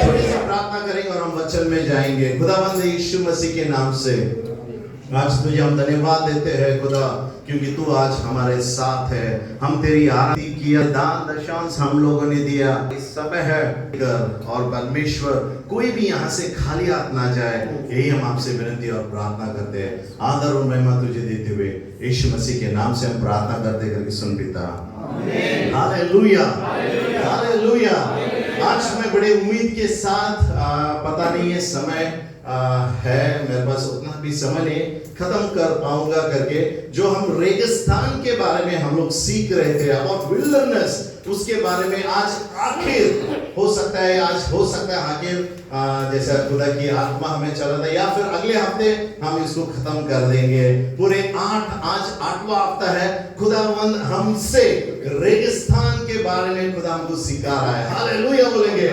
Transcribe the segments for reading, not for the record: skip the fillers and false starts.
छोटी सी प्रार्थना करेंगे और हम वचन में जाएंगे। खुदावंद यीशु मसीह के नाम से आज तुझे हम धन्यवाद देते हैं खुदा, क्योंकि तू आज हमारे साथ है। हम तेरी आरती किया, दान दशांश हम लोगों ने दिया। इस समय है और परमेश्वर कोई भी यहाँ से खाली हाथ ना जाए, यही हम आपसे विनती और प्रार्थना करते हैं। आदर और महिमा तुझे देते हुए यीशु मसीह के नाम से हम प्रार्थना करते करके सुन पिता। Hallelujah, hallelujah. आज मैं बड़े उम्मीद के साथ पता नहीं है समय है मेरे पास उतना भी समय नहीं खत्म कर पाऊंगा करके, जो हम रेगिस्तान के बारे में हम लोग सीख रहे थे और विल्डरनेस उसके बारे में आज आखिर हो सकता है, आखिर जैसा खुदा की आत्मा हमें चला था, या फिर अगले हफ्ते हम इसको खत्म कर देंगे। पूरे आज 8वां हफ्ता है। खुदावंद हमसे रेगिस्तान के बारे में खुदा हमको सिखा रहा है। हालेलुया बोलेंगे,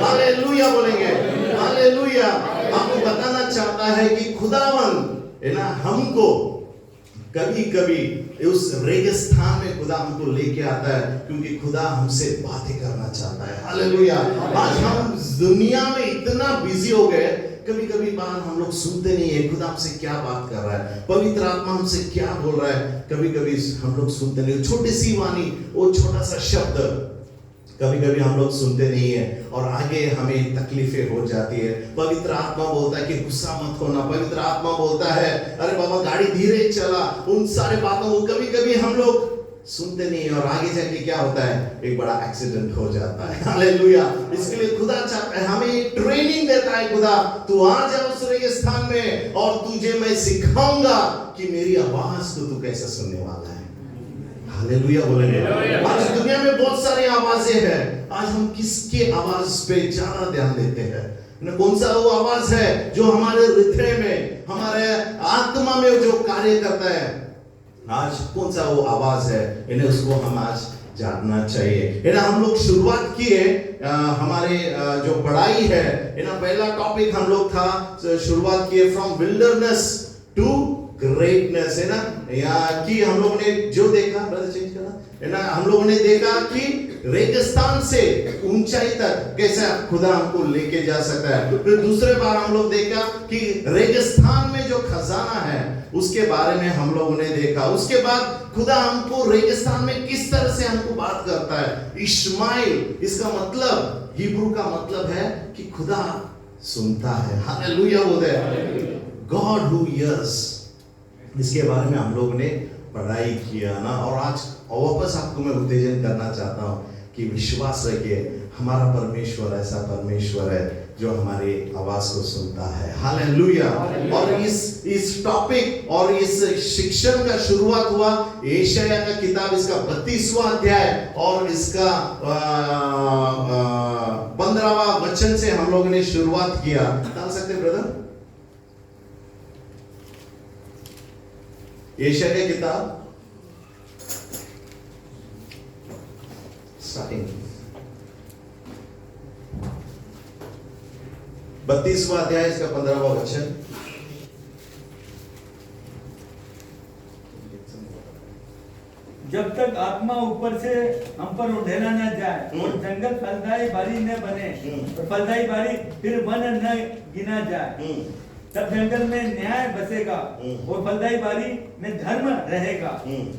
हालेलुया बोलेंगे, हालेलुया। आपको बताना चाहता है कि खुदावंद है ना, हमको कभी कभी उस रेगिस्तान में खुदा हमको लेके आता है, क्योंकि खुदा हमसे बातें करना चाहता है। हालेलुया। आज हम दुनिया में इतना बिजी हो गए, कभी कभी बात हम लोग सुनते नहीं है खुदा हमसे क्या बात कर रहा है, पवित्र आत्मा हमसे क्या बोल रहा है, कभी कभी हम लोग सुनते नहीं। छोटी सी वाणी, वो छोटा सा शब्द कभी कभी हम लोग सुनते नहीं है और आगे हमें तकलीफें हो जाती है। पवित्र आत्मा बोलता है कि गुस्सा मत होना, पवित्र आत्मा बोलता है अरे बाबा गाड़ी धीरे चला, उन सारे बातों को कभी कभी हम लोग सुनते नहीं है और आगे जाके क्या होता है, एक बड़ा एक्सीडेंट हो जाता है। हालेलुया। इसके लिए खुदा चाहता है, हमें ट्रेनिंग देता है खुदा, तू आ जा उस रेगिस्तान में और तुझे मैं सिखाऊंगा कि मेरी आवाज को तू कैसे सुनने वाला है। हालेलुया बोलेंगे। आज दुनिया में बहुत सारी आवाजें हैं, आज हम किसके आवाज पे ज्यादा ध्यान देते हैं? कौन सा वो आवाज है जो हमारे हृदय में, हमारे आत्मा में जो कार्य करता है? आज कौन सा वो आवाज है, इन्हें उसको हम आज जानना चाहिए। हम लोग शुरुआत किए हमारे जो पढ़ाई है ना, पहला टॉपिक हम लोग था, शुरुआत किए फ्रॉम विल्डरनेस टू ग्रेटनेस, है ना, या कि हम लोगों ने जो देखा, ब्रदर चेंज करना, है ना, हम लोगों ने देखा कि रेगिस्तान से ऊंचाई तक कैसा खुदा हमको लेके जा सकता है। फिर दूसरे बार हम लोग देखा कि रेगिस्तान में जो खजाना है उसके बारे में हम लोगों ने देखा। उसके बाद खुदा हमको रेगिस्तान में किस तरह से हमको बात करता है। इश्माइल, इसका मतलब हिब्रू का मतलब है कि खुदा सुनता है। हालेलुया बोलते हैं, गॉड हु हियर्स। इसके बारे में हम लोग ने पढ़ाई किया ना, और आज वापस आपको मैं उत्तेजन करना चाहता हूँ कि विश्वास रखिए, हमारा परमेश्वर ऐसा परमेश्वर है जो हमारी आवाज को सुनता है। हालेलुया। और इस टॉपिक और इस शिक्षण का शुरुआत हुआ यशायाह का किताब, इसका 32वां अध्याय और इसका 15वां वचन से हम लोगों ने शुरुआत किया। डाल सकते ब्रदर? यशायाह की किताब स्टार्टिंग 32वां अध्याय, इसका 15वां वचन। जब तक आत्मा ऊपर से हम पर उंडेला न जाए और जंगल फलदाई बारी न बने और फलदाई बारी फिर वन न गिना जाए, तब जंगल में न्याय बसेगा और फलदाई बारी में धर्म रहेगा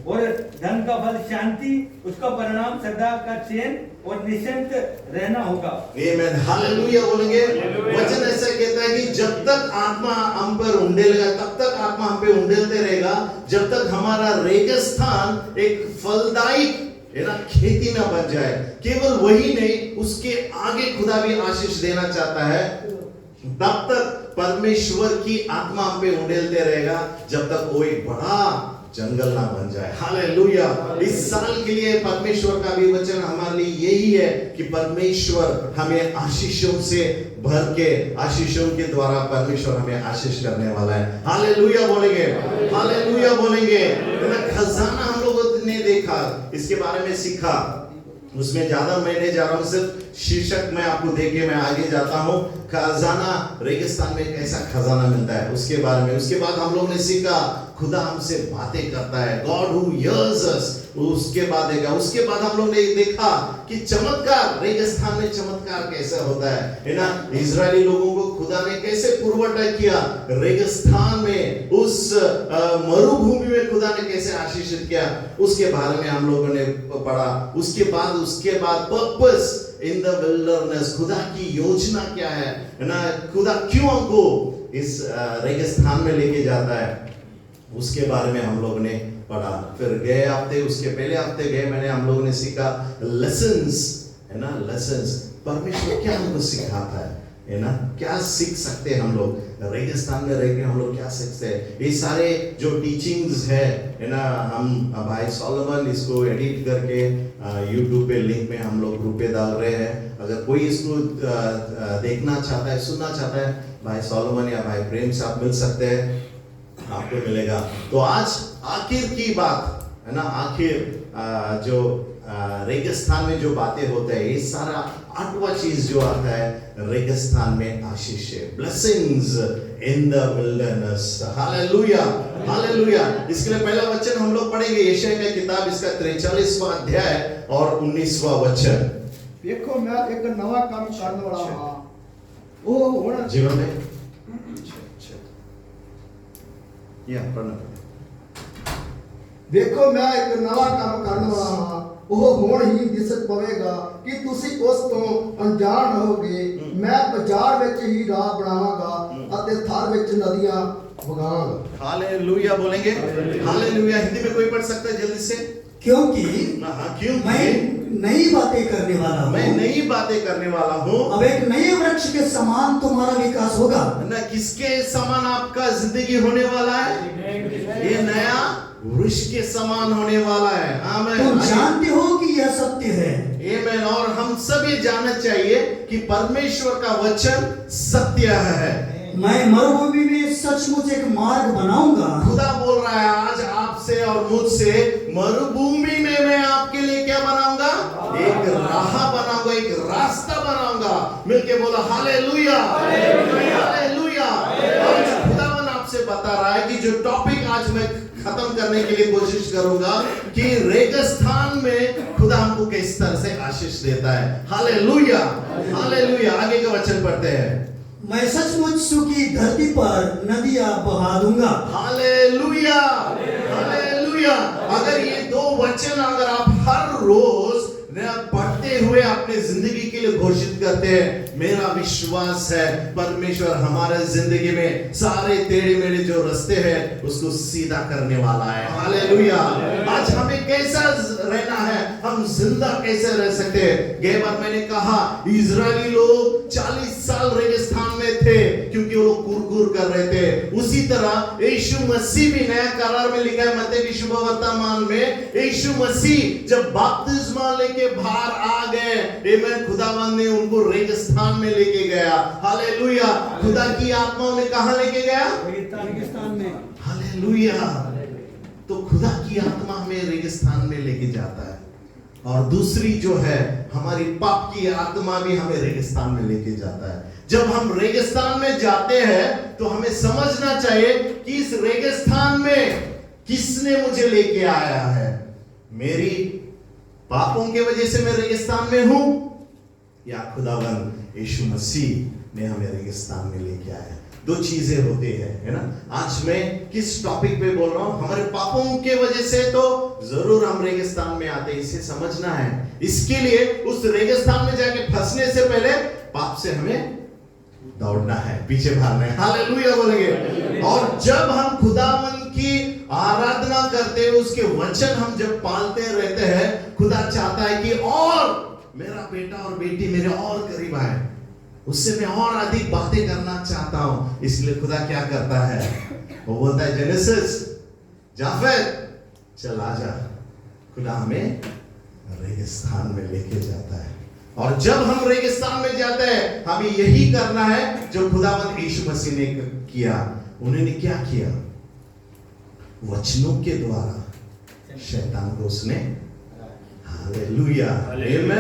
और धन का फल शांति, उसका परिणाम सदा का चैन और निश्चिंत रहना होगा। आमीन। हालेलुया बोलेंगे। वचन ऐसा कहता है कि जब तक आत्मा हम पर उंडेलेगा, तब तक आत्मा हम पे उंडेलते रहेगा, जब तक हमारा रेगिस्तान एक फलदायी है ना खेती ना बन जाए। केवल वही नहीं, उसके आगे खुदा भी आशीष देना चाहता है। तब तक परमेश्वर की आत्मा हम पे उंडेलते रहेगा, जब तक वो एक बड़ा जंगल ना बन जाए। हालेलुया। इस साल के लिए परमेश्वर का भी वचन हमारे लिए यही है कि परमेश्वर हमें आशीषों से भर के, आशीषों के द्वारा परमेश्वर हमें आशीष करने वाला है। हालेलुया बोलेंगे, हालेलुया बोलेंगे। खजाना हम लोगों ने देखा, इसके बारे में सीखा, उसमें ज्यादा मैं नहीं जा रहा हूँ, सिर्फ शीर्षक में आपको देके मैं आगे जाता हूँ। खजाना, रेगिस्तान में कैसा खजाना मिलता है उसके बारे में। उसके बाद हम लोग ने सीखा खुदा हमसे बातें करता है, गॉड हु हियर्स अस, उसके बाद हम लोग ने देखा कि चमत्कार, रेगिस्तान में चमत्कार कैसे होता है ना। इजरायली लोगों को खुदा ने कैसे पुरवठा किया, रेगिस्तान में उस मरुभूमि में खुदा ने कैसे आशीषित किया, उसके बारे में हम लोगों ने पढ़ा। उसके बाद पर्पस इन द विल्डरनेस, खुदा की योजना क्या है ना, खुदा क्यों हमको इस रेगिस्तान में लेके जाता है, उसके बारे में हम लोग ने पढ़ा। फिर गए हफ्ते, उसके पहले हफ्ते गए मैंने, हम लोगों ने सीखा लेसन्स, है ना, लेसन्स, परमेश्वर क्या हमको सिखाता है ना, क्या सीख सकते हैं हम लोग रेगिस्तान में रह के, हम लोग क्या सीखते हैं। ये सारे जो टीचिंग्स है ना, हम भाई सोलोमन इसको एडिट करके यूट्यूब पे लिंक में हम लोग ग्रुप पे डाल रहे हैं। अगर कोई इसको देखना चाहता है, सुनना चाहता है, भाई सोलोमन या भाई प्रेम से आप मिल सकते हैं, आपको मिलेगा। तो आज आखिर की बात है ना, आखिर जो रेगिस्तान में जो बातें होते हैं, ये सारा 8वां चीज जो आता है रेगिस्तान में, आशीष है, blessings in the wilderness. Hallelujah, hallelujah. इसके लिए पहला वचन हम लोग पढ़ेंगे यशायाह की किताब, इसका 43वां अध्याय और 19वां वचन। देखो मैं एक नवा काम करने वाला हूं, वो होना जीवन में या पढ़ना। देखो मैं एक नवा काम करने वाला हां, ਉਹ ਹੁਣ ਹੀ ਦਿਸ ਪਵੇਗਾ ਕਿ ਤੁਸੀਂ ਉਸ ਤੋਂ ਅਣਜਾਣ ਰਹੋਗੇ। ਮੈਂ ਬਾਜ਼ਾਰ ਵਿੱਚ ਹੀ ਰਾਹ ਬਣਾਵਾਂਗਾ ਅਤੇ ਥਰ ਵਿੱਚ ਨਦੀਆਂ ਵਗਾਵਾਂਗਾ। हालेलुया बोलेंगे, हालेलुया। हिंदी में कोई पढ़ सकता है जल्दी से? क्योंकि क्योंकि मैं नई बातें करने वाला हूँ, मैं नई बातें करने वाला हूँ। अब एक नए वृक्ष के समान तुम्हारा विकास होगा। ना किसके समान आपका जिंदगी होने वाला है? ये नया वृक्ष के समान होने वाला है। आमीन। तुम जानते हो कि यह सत्य है। आमीन। और हम सब ये जानना चाहिए कि परमेश्वर का वचन सत्य है। मैं मरुभूमि में सचमुच एक मार्ग बनाऊंगा। खुदा बोल रहा है आज आपसे और मुझसे, मरुभूमि में मैं आपके लिए क्या बनाऊंगा? एक राह बनाऊंगा, एक रास्ता बनाऊंगा। मिलके बोला हालेलुया, हालेलुया। आज खुदावन आपसे बता रहा है कि जो टॉपिक आज मैं खत्म करने के लिए कोशिश करूंगा कि रेगिस्तान में खुदा हमको किस तरह से आशीष देता है। Hallelujah, hallelujah. आगे का वचन पढ़ते हैं। मैं सचमुच सूखी धरती पर नदियां बहा दूंगा। Hallelujah, hallelujah. अगर ये दो वचन अगर आप हर रोज पढ़ते हुए अपने जिंदगी के लिए घोषित करते हैं, मेरा विश्वास है परमेश्वर हमारे जिंदगी में सारे टेढ़े मेढ़े जो रास्ते हैं उसको सीधा करने वाला है। हालेलुया। आज हमें कैसा रहना है, हम जिंदा कैसे रह सकते हैं। गए बार मैंने कहा इजरायली लोग 40 साल रेगिस्तान में थे क्योंकि वो लोग कुरकुर कर रहे थे। उसी तरह यीशु मसीह भी नया करार में लिखा है मत्ती की शुभवर्तमान में, यीशु मसीह जब बपतिस्मा लेके बाहर आ गए, आमीन, खुदावंद ने उनको रेगिस्तान में लेके गया। हालेलुया। खुदा की आत्मा उन्हें कहां लेके गया? रेगिस्तान में। हालेलुया। तो खुदा की आत्मा हमें रेगिस्तान में लेके जाता है। और दूसरी जो है हमारी पाप की आत्मा भी हमें रेगिस्तान में लेके जाता है। जब हम रेगिस्तान में जाते हैं तो हमें समझना चाहिए कि इस रेगिस्तान में किसने मुझे लेके आया है। मेरी पापों के वजह से मैं रेगिस्तान में हूं या खुदावंद यीशु मसीह ने हमें रेगिस्तान में लेके आया। दो चीजें होती है ना। आज मैं किस टॉपिक पे बोल रहा हूं? हमारे पापों के वजह से तो जरूर हम रेगिस्तान में आते हैं, इसे समझना है। इसके लिए उस रेगिस्तान में जाके फंसने से पहले पाप से हमें दौड़ना है, पीछे भागना है। हालेलुया बोलेंगे। और जब हम खुदावन की आराधना करते हैं, उसके वचन हम जब पालते रहते हैं, खुदा चाहता है कि और मेरा बेटा और बेटी मेरे और करीब आए, उससे मैं और अधिक बातें करना चाहता हूं। इसलिए खुदा क्या करता है? वो बोलता है जेनेसिस, जाफेत चल आजा। खुदा हमें रेगिस्तान में लेके जाता है। और जब हम रेगिस्तान में जाते हैं, हमें यही करना है जो खुदावंद यीशु मसीह ने किया। उन्होंने क्या किया? वचनों के द्वारा शैतान को उसने, हालेलुया, आमीन।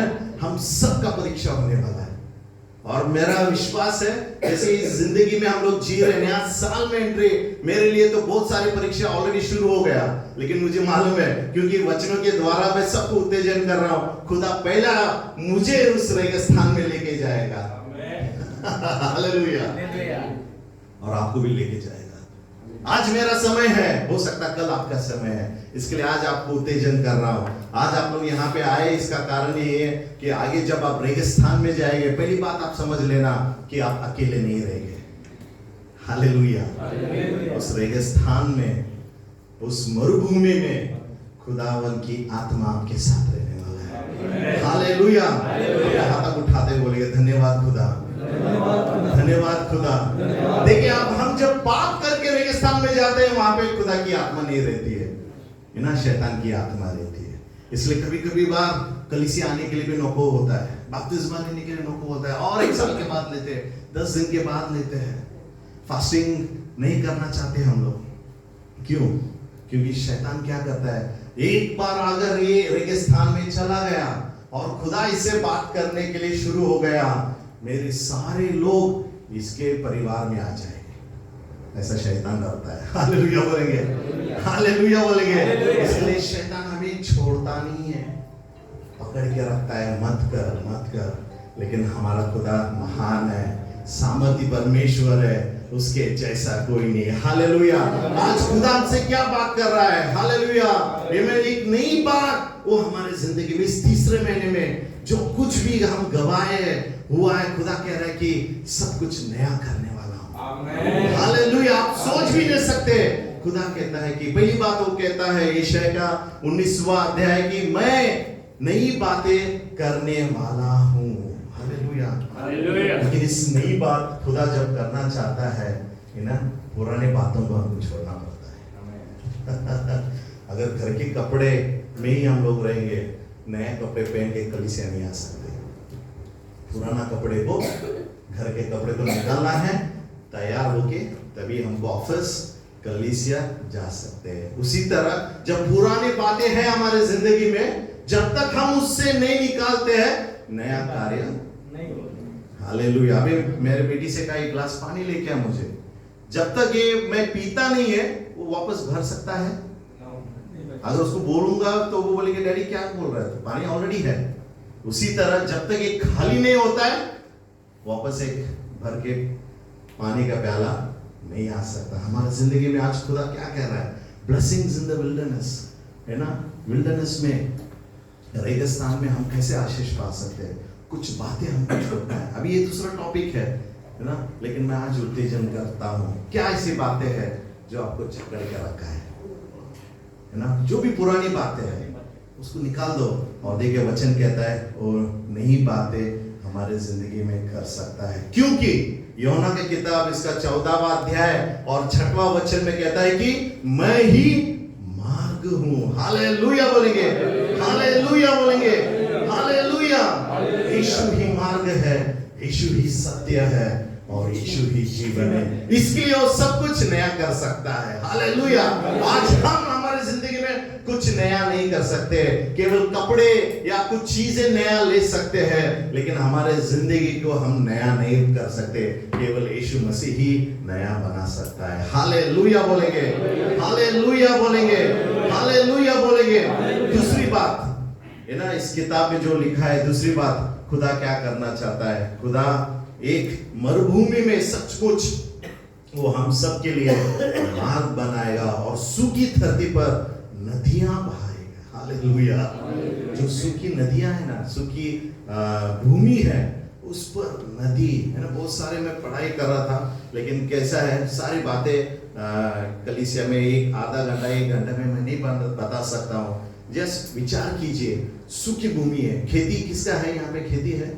हम सबका परीक्षा होने वाला है। और मेरा विश्वास है जैसे इस जिंदगी में हम लोग जी रहे हैं, नया साल में एंट्री, मेरे लिए तो बहुत सारी परीक्षा ऑलरेडी शुरू हो गया, लेकिन मुझे मालूम है क्योंकि वचनों के द्वारा मैं सबको उत्तेजन कर रहा हूँ, खुदा पहला मुझे उस रेगिस्तान में लेके जाएगा। हालेलुया। और आपको भी लेके जाएगा। आज मेरा समय है, हो सकता कल आपका समय है, इसके लिए आज आपको उत्तेजन कर रहा हूं। आज आप लोग यहाँ पे आए, इसका कारण ये है कि आगे जब आप रेगिस्तान में जाएंगे, पहली बात आप समझ लेना कि आप अकेले नहीं रहेंगे। हालेलुया। उस रेगिस्तान में, उस मरुभूमि में खुदावन की आत्मा आपके साथ रहने वाला है। हालेलुया। हाथ उठाते बोलिए धन्यवाद खुदा, धन्यवाद खुदा। देखिए अब हम जब पाप करके रेगिस्तान में जाते हैं, वहां पे खुदा की आत्मा नहीं रहती है, ना शैतान की आत्मा रहती है। इसलिए कभी कभी बार कलीसिया आने के लिए भी नौको होता है, बपतिस्मा लेने के लिए नौको होता है, और 1 साल के बाद लेते हैं, 10 दिन के बाद लेते हैं। फास्टिंग नहीं करना चाहते हम लोग, क्यों? क्योंकि शैतान क्या करता है, एक बार अगर ये रेगिस्तान में चला गया और खुदा इससे बात करने के लिए शुरू हो गया, मेरे सारे लोग इसके परिवार में आ जाएंगे, ऐसा शैतान डरता है। हालेलुया बोलेंगे, हालेलुया बोलेंगे। इसलिए शैतान हमें छोड़ता नहीं है, पकड़ के रखता है, मत कर मत कर। लेकिन हमारा खुदा महान है, सामर्थी परमेश्वर है, उसके जैसा कोई नहीं है। हालेलुया। आज खुदा हमसे क्या बात कर रहा है? हालेलुया। ये मैं एक नई बात वो हमारे जिंदगी में इस तीसरे महीने में जो कुछ भी हम गवाए हुआ है, खुदा कह रहा है कि सब कुछ नया करने वाला हूं। आमीन। हालेलुया। आप सोच भी नहीं सकते। खुदा कहता है कि पहली बात वो कहता है यशायाह का 19वां अध्याय कि मैं नई बातें करने वाला हूं। हालेलुया। हालेलुया। लेकिन इस नई बात खुदा जब करना चाहता है ना, पुराने बातों को हमको छोड़ना पड़ता है। अगर घर के कपड़े में ही हम लोग रहेंगे, नए कपड़े पहन के कलीसिया नहीं आ सकते। पुराना कपड़े को, घर के कपड़े को निकालना है, तैयार होके तभी हमको ऑफिस कलीसिया जा सकते हैं। उसी तरह जब पुरानी बातें हैं हमारे जिंदगी में, जब तक हम उससे नहीं निकालते हैं, नया कार्य नहीं होगा। हालेलुया। अभी मेरे बेटी से कहा एक गिलास पानी लेके आ मुझे, जब तक ये मैं पीता नहीं है वो वापस भर सकता है? अगर उसको बोलूंगा तो वो बोलेगी डैडी क्या बोल रहा है, तो पानी ऑलरेडी है। उसी तरह जब तक ये खाली नहीं होता है, वापस एक भर के पानी का प्याला नहीं आ सकता। हमारी जिंदगी में आज खुदा क्या कह रहा है? ब्लेसिंग्स इन द विल्डरनेस, है ना। विल्डरनेस में, रेगिस्तान में हम कैसे आशीष पा सकते हैं? कुछ बातें हमको छोड़ना है। अभी ये दूसरा टॉपिक है ना, लेकिन मैं आज उत्तेजन करता हूँ। क्या ऐसी बातें हैं जो आपको जकड़ के रखा है ना? जो भी पुरानी बातें हैं उसको निकाल दो, और देखिए वचन कहता है और नई बातें हमारे जिंदगी में कर सकता है। क्योंकि यूहन्ना की किताब इसका 14वां अध्याय और 6वां वचन में कहता है कि मैं ही मार्ग हूं। हालेलुया बोलेंगे, हालेलुया बोलेंगे, हालेलुया। यीशु ही मार्ग है, यीशु ही सत्य है, और यीशु ही जीवन है। इसके लिए वो सब कुछ नया कर सकता है। हालेलुया। आज हम हमारी जिंदगी में कुछ नया नहीं कर सकते, केवल कपड़े या कुछ चीजें नया ले सकते हैं, लेकिन हमारे जिंदगी को हम नया नहीं कर सकते। केवल यीशु मसीह ही नया बना सकता है। हालेलुया बोलेंगे, हालेलुया बोलेंगे, हालेलुया बोलेंगे। दूसरी बात है ना, इस किताब में जो लिखा है, दूसरी बात खुदा क्या करना चाहता है? खुदा एक मरुभूमि में सचमुच वो हम सब के लिए मार्ग बनाएगा और सूखी धरती पर नदियां बहाएगा। हालेलुया। जो सूखी नदियां है ना, सूखी भूमि है, उस पर नदी है ना। बहुत सारे मैं पढ़ाई कर रहा था, लेकिन कैसा है, सारी बातें कलीसिया में एक आधा घंटा 1 घंटे में मैं नहीं बता सकता हूँ। जस्ट विचार कीजिए, सूखी भूमि है, खेती किसका है? यहाँ पे खेती है,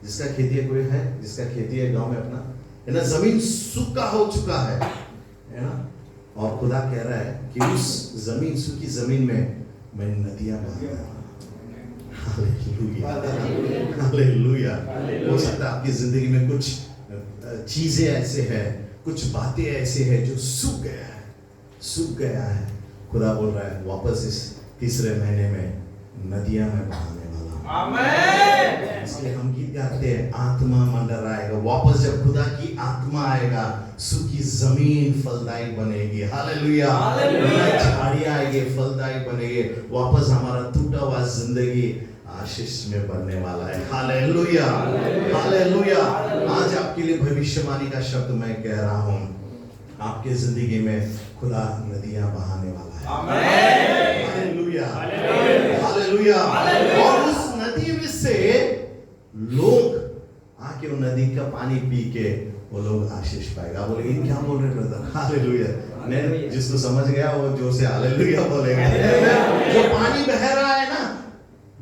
जिसका खेती है कोई है, जिसका खेती है गांव में अपना, है ना। जमीन सूखा हो चुका है ना, और खुदा कह रहा है कि उस जमीन, सूखी जमीन में मैं नदियां बहाऊंगा। Hallelujah, hallelujah. हो सकता है आपकी जिंदगी में कुछ चीजें ऐसे हैं, कुछ बातें ऐसे हैं जो सूख गया है, सूख गया है। खुदा बोल रहा है वापस इस तीसरे महीने में नदियां मैं बहाने वाला हूं। इसलिए हम गीत गाते हैं, आत्मा मंडराएगा। वापस जब खुदा की आत्मा आएगा, सूखी जमीन फलदायी बनेगी। हालेलुया। झाड़ियां आएगी, फलदायी बनेगी। वापस हमारा टूटा हुआ जिंदगी आशीष में बनने वाला है। Hallelujah, hallelujah. आज आपके लिए भविष्यवाणी का शब्द मैं कह रहा हूं, आपके जिंदगी में खुदा नदियां बहाने वाला है। Hallelujah, hallelujah. और उस नदी में से लोग आके वो नदी का पानी पी के वो लोग आशीष पाएगा। बोलेंगे क्या बोल रहे ब्रदर? हालेलुया। नहीं, जिसको समझ गया वो जोर से हालेलुया बोलेगा। जो पानी बह रहा है ना,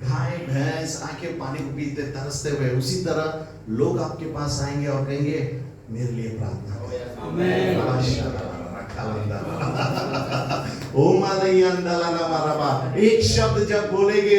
गाय भैंस आके पानी को पीते तरसते हुए, उसी तरह लोग आपके पास आएंगे और कहेंगे मेरे लिए प्रार्थना करें। एक शब्द जब बोलेंगे,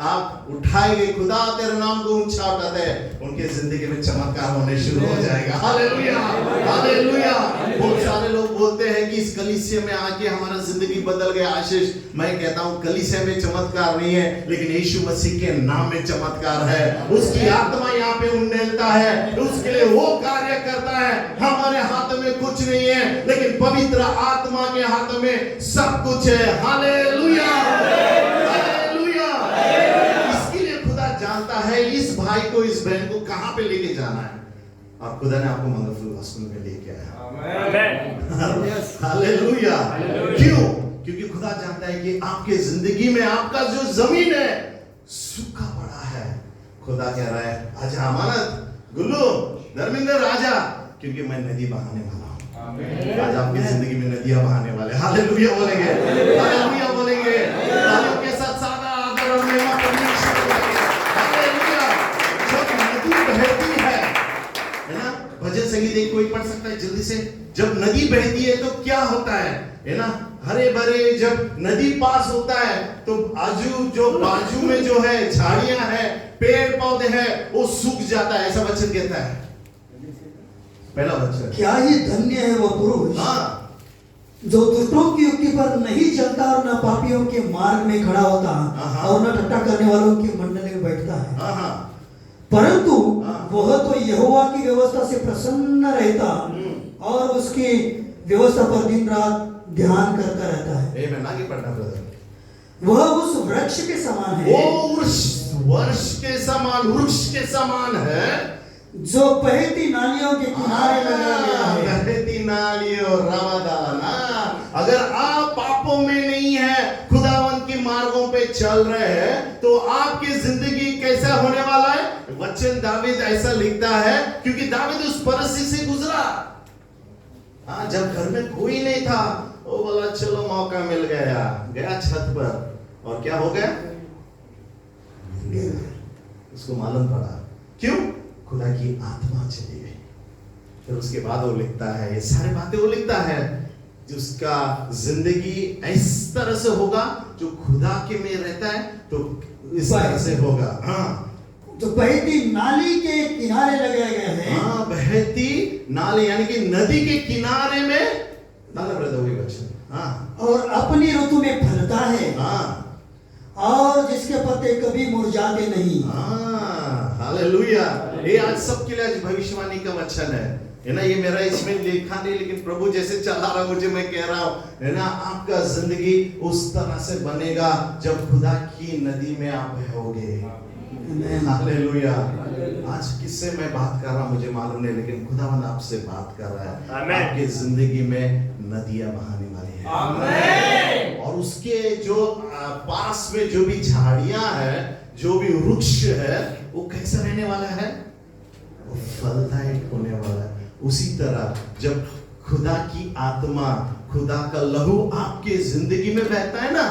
आप उठाएंगे, खुदा तेरे नाम को ऊंचा उठाते हैं, उनके जिंदगी में चमत्कार होने शुरू हो जाएगा। Hallelujah, hallelujah. बहुत सारे लोग बोलते हैं कि इस कलीसिया में आके हमारा जिंदगी बदल गया। आशीष, मैं कहता हूं कलीसिया में चमत्कार नहीं है, लेकिन यीशु मसीह के नाम में चमत्कार है। उसकी आत्मा यहाँ पे उंडेलता है, उसके लिए वो कार्य करता है। हमारे हाथ में कुछ नहीं है, लेकिन पवित्र आत्मा के हाथ में सब कुछ है। हालेलुया, जानता है इस भाई को, इस बहन को कहां पे लेके जाना है, और खुदा ने आपको मंगलफुल हॉस्पिटल में लेके आया। हालेलुया। क्यों? क्योंकि खुदा जानता है कि आपके जिंदगी में आपका जो जमीन है सूखा पड़ा है। खुदा कह रहा है आजा अमानत, गुल्लू, धर्मेंद्र आजा, क्योंकि मैं नदी बहाने वाला हूं। आज आपकी जिंदगी में नदियां बहाने वाले। हालेलुया बोलेंगे, हालेलुया बोलेंगे। तालियों के साथ सादा आदर और महिमा परमेश्वर को देंगे। बहती है ना, भजन संगीत एक कोई पढ़ सकता है जल्दी से। जब नदी बहती है तो क्या होता है ना, हरे भरे जब नदी पास होता है तो बाजू में जो है झाड़ियां है, पेड़ पौधे हैं, वो सूख जाता है। ऐसा वचन कहता है, पहला वचन। क्या ही धन्य है वो पुरुष जो दुष्टों की युक्ति पर नहीं चलता और न पापियों के मार्ग में खड़ा होता और न ठट्ठा करने वालों की मंडली में बैठता है, परंतु वह तो यहोवा की व्यवस्था से प्रसन्न रहता और उसकी व्यवस्था पर दिन रात ध्यान करता रहता है। मैं आगे पढ़ना ब्रदर। वह उस वृक्ष के समान है, वो वृक्ष के समान है जो बहती नालियों के किनारे लगाया गया है। बहती नालियों रवादाना। अगर आप पापों में नहीं है, खुदावन के मार्गों पे चल रहे हैं, तो आपकी जिंदगी कैसा होने वाला है? वचन दावीद ऐसा लिखता है, क्योंकि दावीद उस परिस्थिति से गुजरा। जब घर में कोई नहीं था, वो बोला चलो मौका मिल गया छत पर, और क्या हो गया? उसको मालूम पड़ा। क्यों? खुदा की आत्मा चली गई। फिर उसके बाद वो लिखता है, ये सारी बातें वो लिखता है, जिसका जिंदगी इस तरह से होगा, जो खुदा के में रहता है तो इस तरह से होगा। जो बहती नाली के किनारे लगाया गया है। बहती नाली यानी कि नदी के किनारे में वचन। और अपनी ऋतु में फलता है। और जिसके पत्ते कभी मुरझाते नहीं। हालेलुया। ये आज सबके लिए आज भविष्यवाणी का वचन है ना। ये मेरा इसमें लिखा नहीं, लेकिन प्रभु जैसे चला रहा मुझे, मैं कह रहा हूं, है ना, आपका जिंदगी उस तरह से बनेगा जब खुदा की नदी में आप बहोगे। हालेलुया। आज किससे मैं बात कर रहा हूं मुझे मालूम नहीं, लेकिन खुदावंद आपसे बात कर रहा है। आपके जिंदगी में नदियां बहाने वाली है। आमीन। और उसके जो पास में जो भी झाड़ियां है, जो भी वृक्ष है, वो कैसा रहने वाला है? वो फलदायक होने वाला है। उसी तरह जब खुदा की आत्मा, खुदा का लहू आपके जिंदगी में बहता है ना,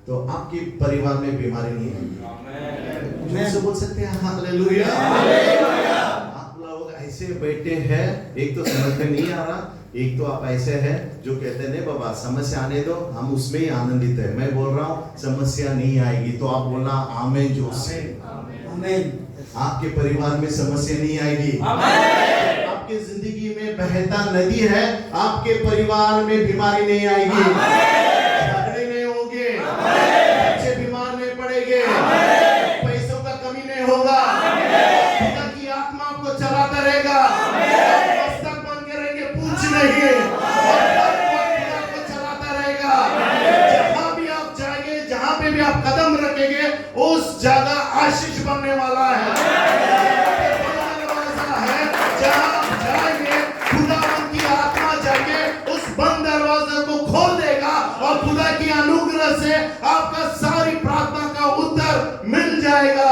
तो आपके परिवार में बीमारी नहीं है। आमीन। बोल सकते हैं हालेलुया। आप लोग ऐसे बैठे हैं, एक तो समझ में नहीं आ रहा, एक तो आप ऐसे हैं जो कहते हैं नहीं बाबा समस्या आने दो, हम उसमें ही आनंदित है। मैं बोल रहा हूँ समस्या नहीं आएगी, तो आप बोलना आमीन जोर से। आमीन। आपके परिवार में समस्या नहीं आएगी। आमीन। आपके जिंदगी में बहता नदी है, आपके परिवार में बीमारी नहीं आएगी। झगड़े नहीं होंगे, बच्चे बीमार नहीं पड़ेंगे, पैसों का आपको चलाता रहेगा। मस्तक बन के रहेंगे, पूछ नहीं, और हर वक्त आपको चलाता रहेगा। जहां भी आप जाएंगे, जहां पे भी आप कदम रखेंगे, उस जगह आशीष बनने वाला है। दरवाजा है, जहां आप जाएंगे खुदावंद की आत्मा जाके उस बंद दरवाजे को खोल देगा और खुदा की अनुग्रह से आपका सारी प्रार्थना का उत्तर मिल जाएगा।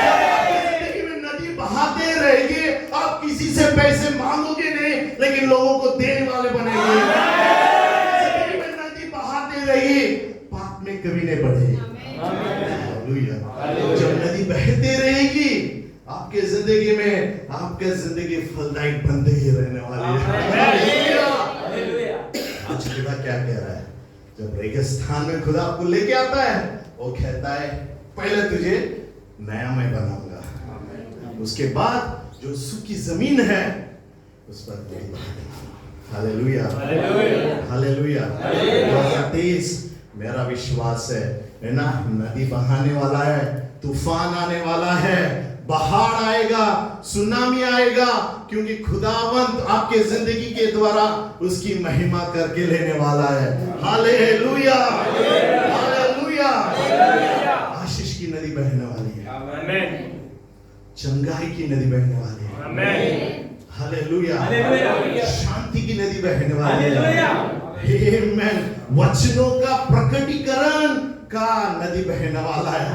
जब आपकी जिंदगी में नदी बहाते रहेगी, आप किसी से पैसे मांगोगे नहीं, लेकिन लोगों को देने वाले बनेंगे। जिंदगी में नदी बहाते रहेगी, पाप में कभी नहीं बढ़ेगी। हालेलुया। जब नदी बहती रहेगी आपके जिंदगी में, आपके जिंदगी फलदायी बनते ही रहने वाली है। आज खुदा क्या कह रहा है? जब रेगिस्तान में खुदा आपको लेके आता है, वो कहता है पहले तुझे नया मैं बनाऊंगा, उसके बाद जो सूखी जमीन है उस पर तेरी बहादुरी। Hallelujah, hallelujah. 2023 मेरा विश्वास है ना, नदी बहाने वाला है, तूफान आने वाला है, बाढ़ आएगा, सुनामी आएगा, क्योंकि खुदावंत आपके जिंदगी के द्वारा उसकी महिमा करके लेने वाला है। Hallelujah, hallelujah. आशीष की नदी बहने वाली है, आमीन। चंगाई की नदी बहने वाली है, आमीन। Hallelujah, hallelujah. शांति की नदी बहने वाली है, आमीन। वचनों का प्रकटीकरण का नदी बहने वाला है।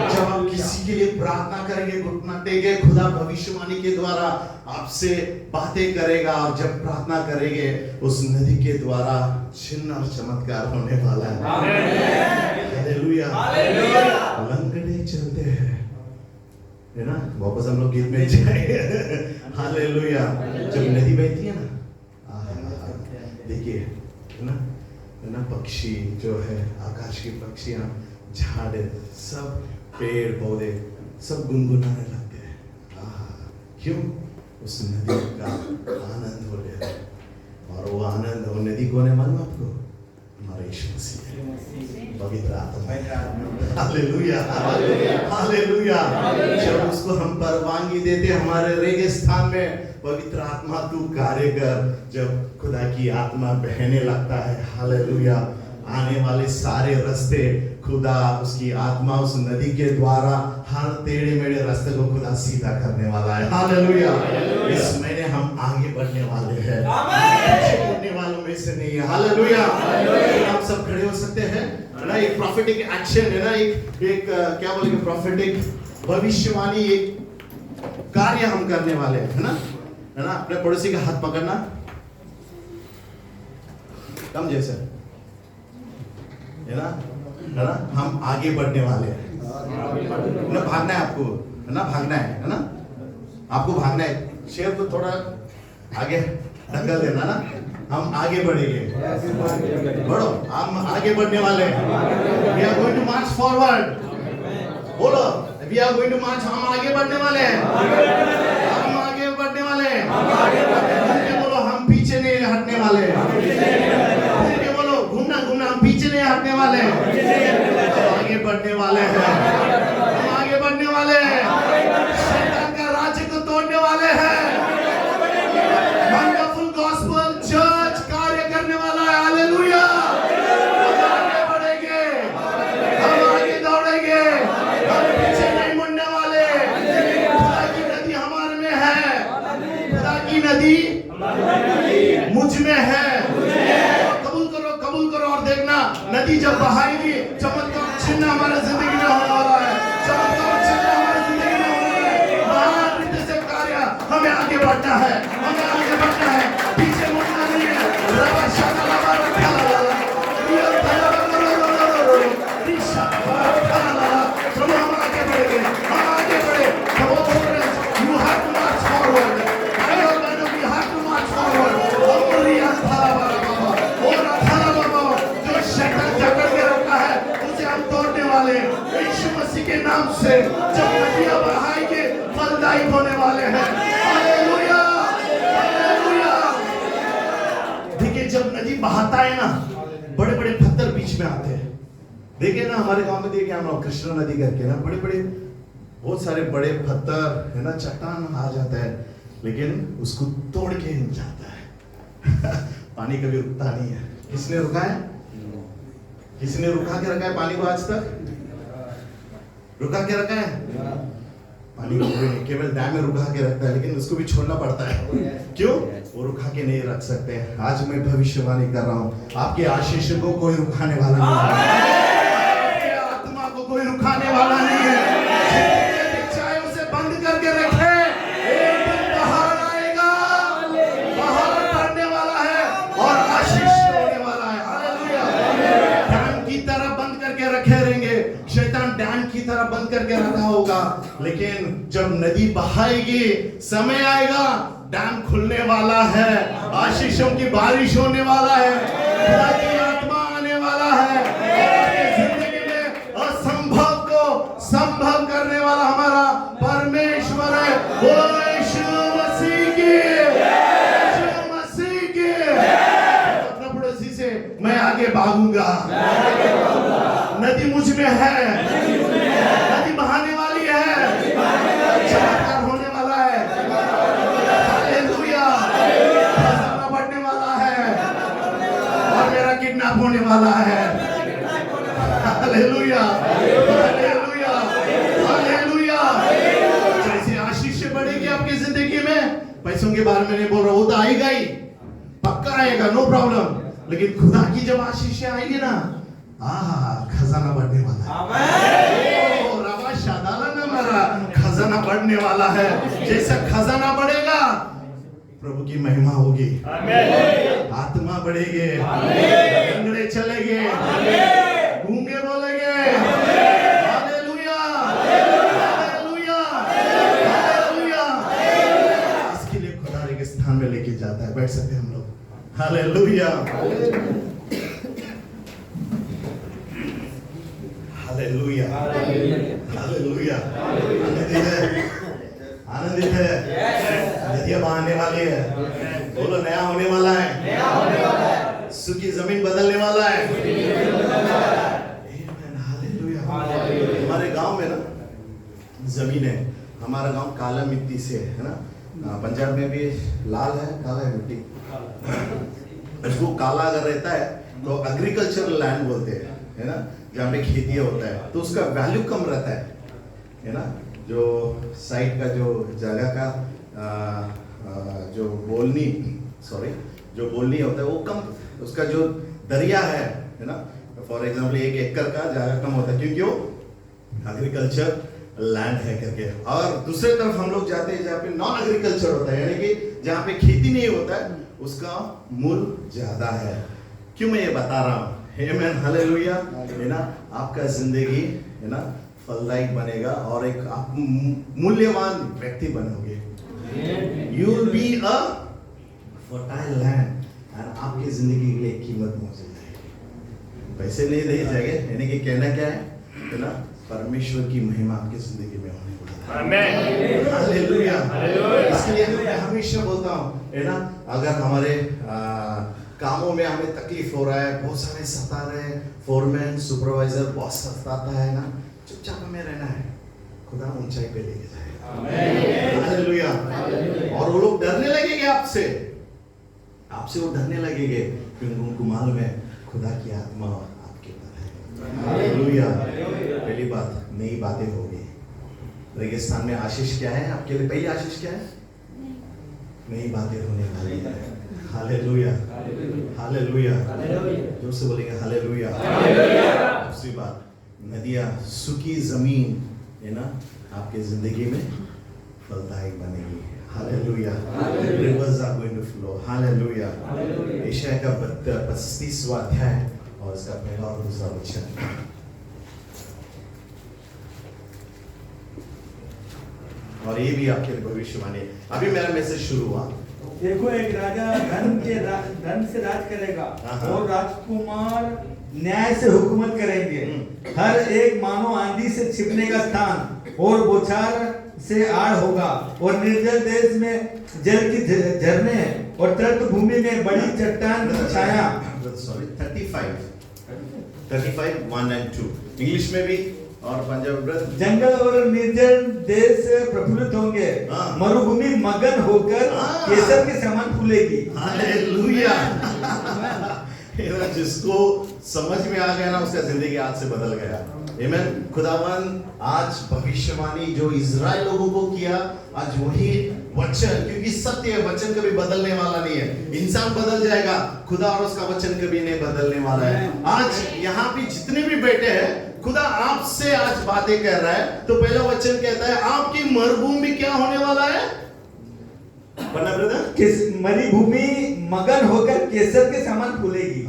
जब आप किसी के लिए प्रार्थना करेंगे, घुटना टेके, खुदा भविष्यवाणी के द्वारा आपसे बातें करेगा, और जब प्रार्थना करेंगे उस नदी के द्वारा चिन्ह और चमत्कार होने वाला है। Hallelujah, hallelujah. लंगड़े चलते हैं, है ना, वापस हम लोग गीत में जाए। हालेलुया। जब नदी बहती है ना, देखिए, है ना, पक्षी जो है, आकाश की पक्षियां, झाड़, सब पेड़ पौधे सब गुनगुनाने लगते हैं। क्यों? उस नदी का आनंद हो रहा है, और वो आनंद, वो नदी कौन है मालूम आपको? हमारे यीशु मसीह, पवित्र आत्मा। Hallelujah, hallelujah. जब उसको हम परवानगी देते हमारे रेगिस्तान में, पवित्र आत्मा तू कार्य कर, जब खुदा की आत्मा बहने लगता है, हालेलुया, आने वाले सारे रास्ते खुदा उसकी आत्मा उस नदी के द्वारा हर टेढ़े मेढ़े रास्ते को खुदा सीधा करने वाला है। हालेलुया। इस महीने हम आगे बढ़ने वाले हैं, पीछे मुड़ने वालों में से नहीं है। हालेलुया। आप सब खड़े हो सकते हैं ना, एक प्रॉफिटिक एक्शन है ना, एक क्या बोलेंगे, प्रॉफिटिक भविष्यवाणी, एक कार्य हम करने वाले हैं, है ना। अपने पड़ोसी का हाथ पकड़ना, कम जैसे, है ना, हम आगे बढ़ने वाले हैं ना। भागना है आपको, है ना, भागना है ना, आपको भागना है। शेर को थोड़ा आगे ढकेल देना ना, हम आगे बढ़ेंगे। बढ़ो, हम आगे बढ़ने वाले हैं। We are going to march forward। बोलो, we are going to march, हम आगे बढ़ने वाले हैं, हम आगे बढ़ने वाले हैं। बोलो, हम पीछे नहीं हटने वाले हैं। बोलो, घूमना घूमना, हम पीछे नहीं हटने वाले हैं, हम आगे बढ़ने वाले हैं, हम आगे बढ़ने वाले हैं। शैतान का राज्य को तोड़ने वाले हैं। वंडरफुल गॉस्पेल चर्च कार्य करने वाला है। हालेलुया। हम आगे बढ़ेंगे, हम आगे दौड़ेंगे, हम पीछे नहीं मुड़ने वाले। खुदा की नदी हमारे में है, खुदा की नदी मुझ में है। कबूल करो, कबूल करो, और देखना नदी जब बहाएगी, चमत्कार चिन्ह हमारे जिंदगी में होने वाला है। चमत्कार चिन्ह हमारे जिंदगी में होने वाला है। महान से कार्य हमें आगे बढ़ना है, हमें आगे बढ़ना है, पीछे मुड़ना नहीं है। रबा शाला लबा रखा लबा, ये थला प्रभु, हम आगे बढ़ेंगे, हम आगे बढ़े। You have to march forward। You have to march forward। जो शैतान जकड़ के रखा है, उसे हम तोड़ने वाले हैं यीशु मसीह के नाम से। जब नदियां बहाएंगे, फलदायी होने वाले हैं। Hallelujah, hallelujah. देखिए, जब नदी बहाता है ना, बड़े बड़े पत्थर बीच में आते हैं। देखिए ना, हमारे गांव में देखिए हम लोग कृष्णा नदी करके ना, बड़े बड़े बहुत सारे बड़े पत्थर है ना, चट्टान आ जाता है, लेकिन उसको तोड़ के जाता है। पानी कभी रुकता नहीं है। किसने रुका है? किसी ने रुका के रखा है पानी को आज तक? रुका के रखा है? पानी को कोई नहीं, केवल डैम में रुका के रखता है, लेकिन उसको भी छोड़ना पड़ता है। क्यों? वो रुका के नहीं रख सकते। आज मैं भविष्यवाणी कर रहा हूँ, आपके आशीष को कोई रुकाने वाला नहीं है, आपके आत्मा को कोई रुकाने वाला नहीं है। चाहे उसे बंद करके रखे, एक दिन बाहर आएगा, बाहर पड़ने वाला है और आशीष होने वाला है। हालेलुया। डैम की तरह बंद करके रखे रहेंगे, शैतान डैम की तरह बंद करके रखा होगा, लेकिन जब नदी बहाएगी, समय आएगा, डैम खुलने वाला है, आशीषों की बारिश होने वाला है, खुदा की आत्मा आने वाला है, आपकी जिंदगी में असंभव को संभव करने वाला हमारा परमेश्वर है। वो यीशु मसीह की, यीशु मसीह की। अपने पड़ोसी से, मैं आगे भागूंगा, नदी मुझ में है, नदी बहाने वाली है, चमत्कार होने वाला है, हालेलुया, खजाना बढ़ने वाला है और मेरा किडनैप होने वाला है। Hallelujah, hallelujah, hallelujah. जैसे आशीष बढ़ेगी आपकी जिंदगी में, पैसों के बारे में नहीं बोल रहा, वो तो आएगा ही, पक्का आएगा, नो प्रॉब्लम, लेकिन खुदा की जब आशीष आएगी ना, खजाना बढ़ने वाला है। आमीन। रवा शादाला ना मेरा खजाना बढ़ने वाला है। जैसा खजाना बढ़ेगा, प्रभु की महिमा होगी, आत्मा बढ़ेगी, लंगड़े चलेंगे, गूंगे बोलेंगे, हालेलुया, हालेलुया, हालेलुया। इसके लिए खुदा एक स्थान में लेके जाता है। बैठ सकते हैं हम लोग। Hallelujah, hallelujah, hallelujah. आनंदित है, आनंदित है, नदियां बहने वाली है, बोलो नया होने वाला है, सूखी जमीन बदलने वाला है। हालेलुया। हमारे गांव में ना जमीन है, हमारा गांव काला मिट्टी से है ना, पंजाब में भी लाल है, काला है मिट्टी। इसको काला अगर रहता है तो एग्रीकल्चरल लैंड बोलते हैं, है ना, जहाँ पे खेती होता है, तो उसका वैल्यू कम रहता है ना। जो साइड का जो जगह का जो बोलनी होता है वो कम, उसका जो दरिया है ना, फॉर एग्जांपल 1 एकड़ का जगह कम होता है, क्योंकि वो एग्रीकल्चर लैंड है करके। और दूसरे तरफ हम लोग जाते हैं जहाँ पे नॉन एग्रीकल्चर होता है, यानी कि जहाँ पे खेती नहीं होता है, उसका मूल्य ज्यादा है। क्यों मैं ये बता रहा हूँ? आमीन, हालेलुया, है ना। आपका जिंदगी है ना फलदायक बनेगा और एक आप मूल्यवान व्यक्ति बनोगे। You will be a fertile land, और आपकी जिंदगी के लिए कीमत मौजूद है। पैसे नहीं दिए जाएंगे, यानी कि कहना क्या है ना, परमेश्वर की महिमा आपकी जिंदगी में होने वाला है। आमीन, हालेलुया। इसके लिए मैं हमेशा बोलता हूँ, है ना, अगर हमारे कामों में हमें तकलीफ हो रहा है, बहुत सारे सता रहे हैं, फोरमैन, सुपरवाइजर, बॉस सताता है ना, चुपचाप हमें रहना है, खुदा ऊंचाई पे लेके जाएगा। आमीन, हालेलुया। और वो लोग डरने लगेंगे आपसे वो डरने लगेंगे, क्योंकि उनको मालूम है खुदा की आत्मा आपके ऊपर है। हालेलुया। पहली बात, नई बातें होगी। रेगिस्तान में आशीष क्या है आपके लिए? पहली आशीष क्या है? नई बातें होने वाली है। Hallelujah, hallelujah. जोर से बोलेंगे हालेलुया। दूसरी बात, नदियां, सूखी जमीन है ना, आपके जिंदगी में फलदायक बनेगी। Hallelujah. Rivers are going to flow. Hallelujah. यशायाह का 35वां अध्याय और इसका पहला और दूसरा वचन। और ये भी आपके लिए भविष्यवाणी। अभी मेरा मैसेज शुरू हुआ। देखो, एक राजा धर्म से राज करेगा और राजकुमार न्याय से हुकूमत करेंगे। हर एक मानो आंधी से छिपने का स्थान और बौछार से आड़ होगा, और निर्जल देश में जल की झरने और तट भूमि में बड़ी चट्टान की छाया। सॉरी, 35 1 and 2 इंग्लिश में भी और पंजाब ब्रदर जंगल और निर्जन देश प्रफुल्लित होंगे, हाँ। मरुभूमि मगन होकर हाँ। केसर के समान फूलेगी। हालेलुया। जिसको समझ में आ गया ना, उसका जिंदगी आज से बदल गया। आमीन। खुदावन आज भविष्यवाणी जो इजराइल लोगों को किया, आज वही वचन, क्योंकि सत्य है, वचन कभी बदलने वाला नहीं है। इंसान बदल जाएगा, खुदा और उसका वचन कभी नहीं बदलने वाला है। आज यहाँ पे जितने भी बैठे हैं, खुदा आपसे आज बातें कर रहा है। तो पहला वचन कहता है आपकी मरुभूमि क्या होने वाला है? पढ़ना ब्रदर। मरुभूमि मगन होकर केसर के समान फूलेगी।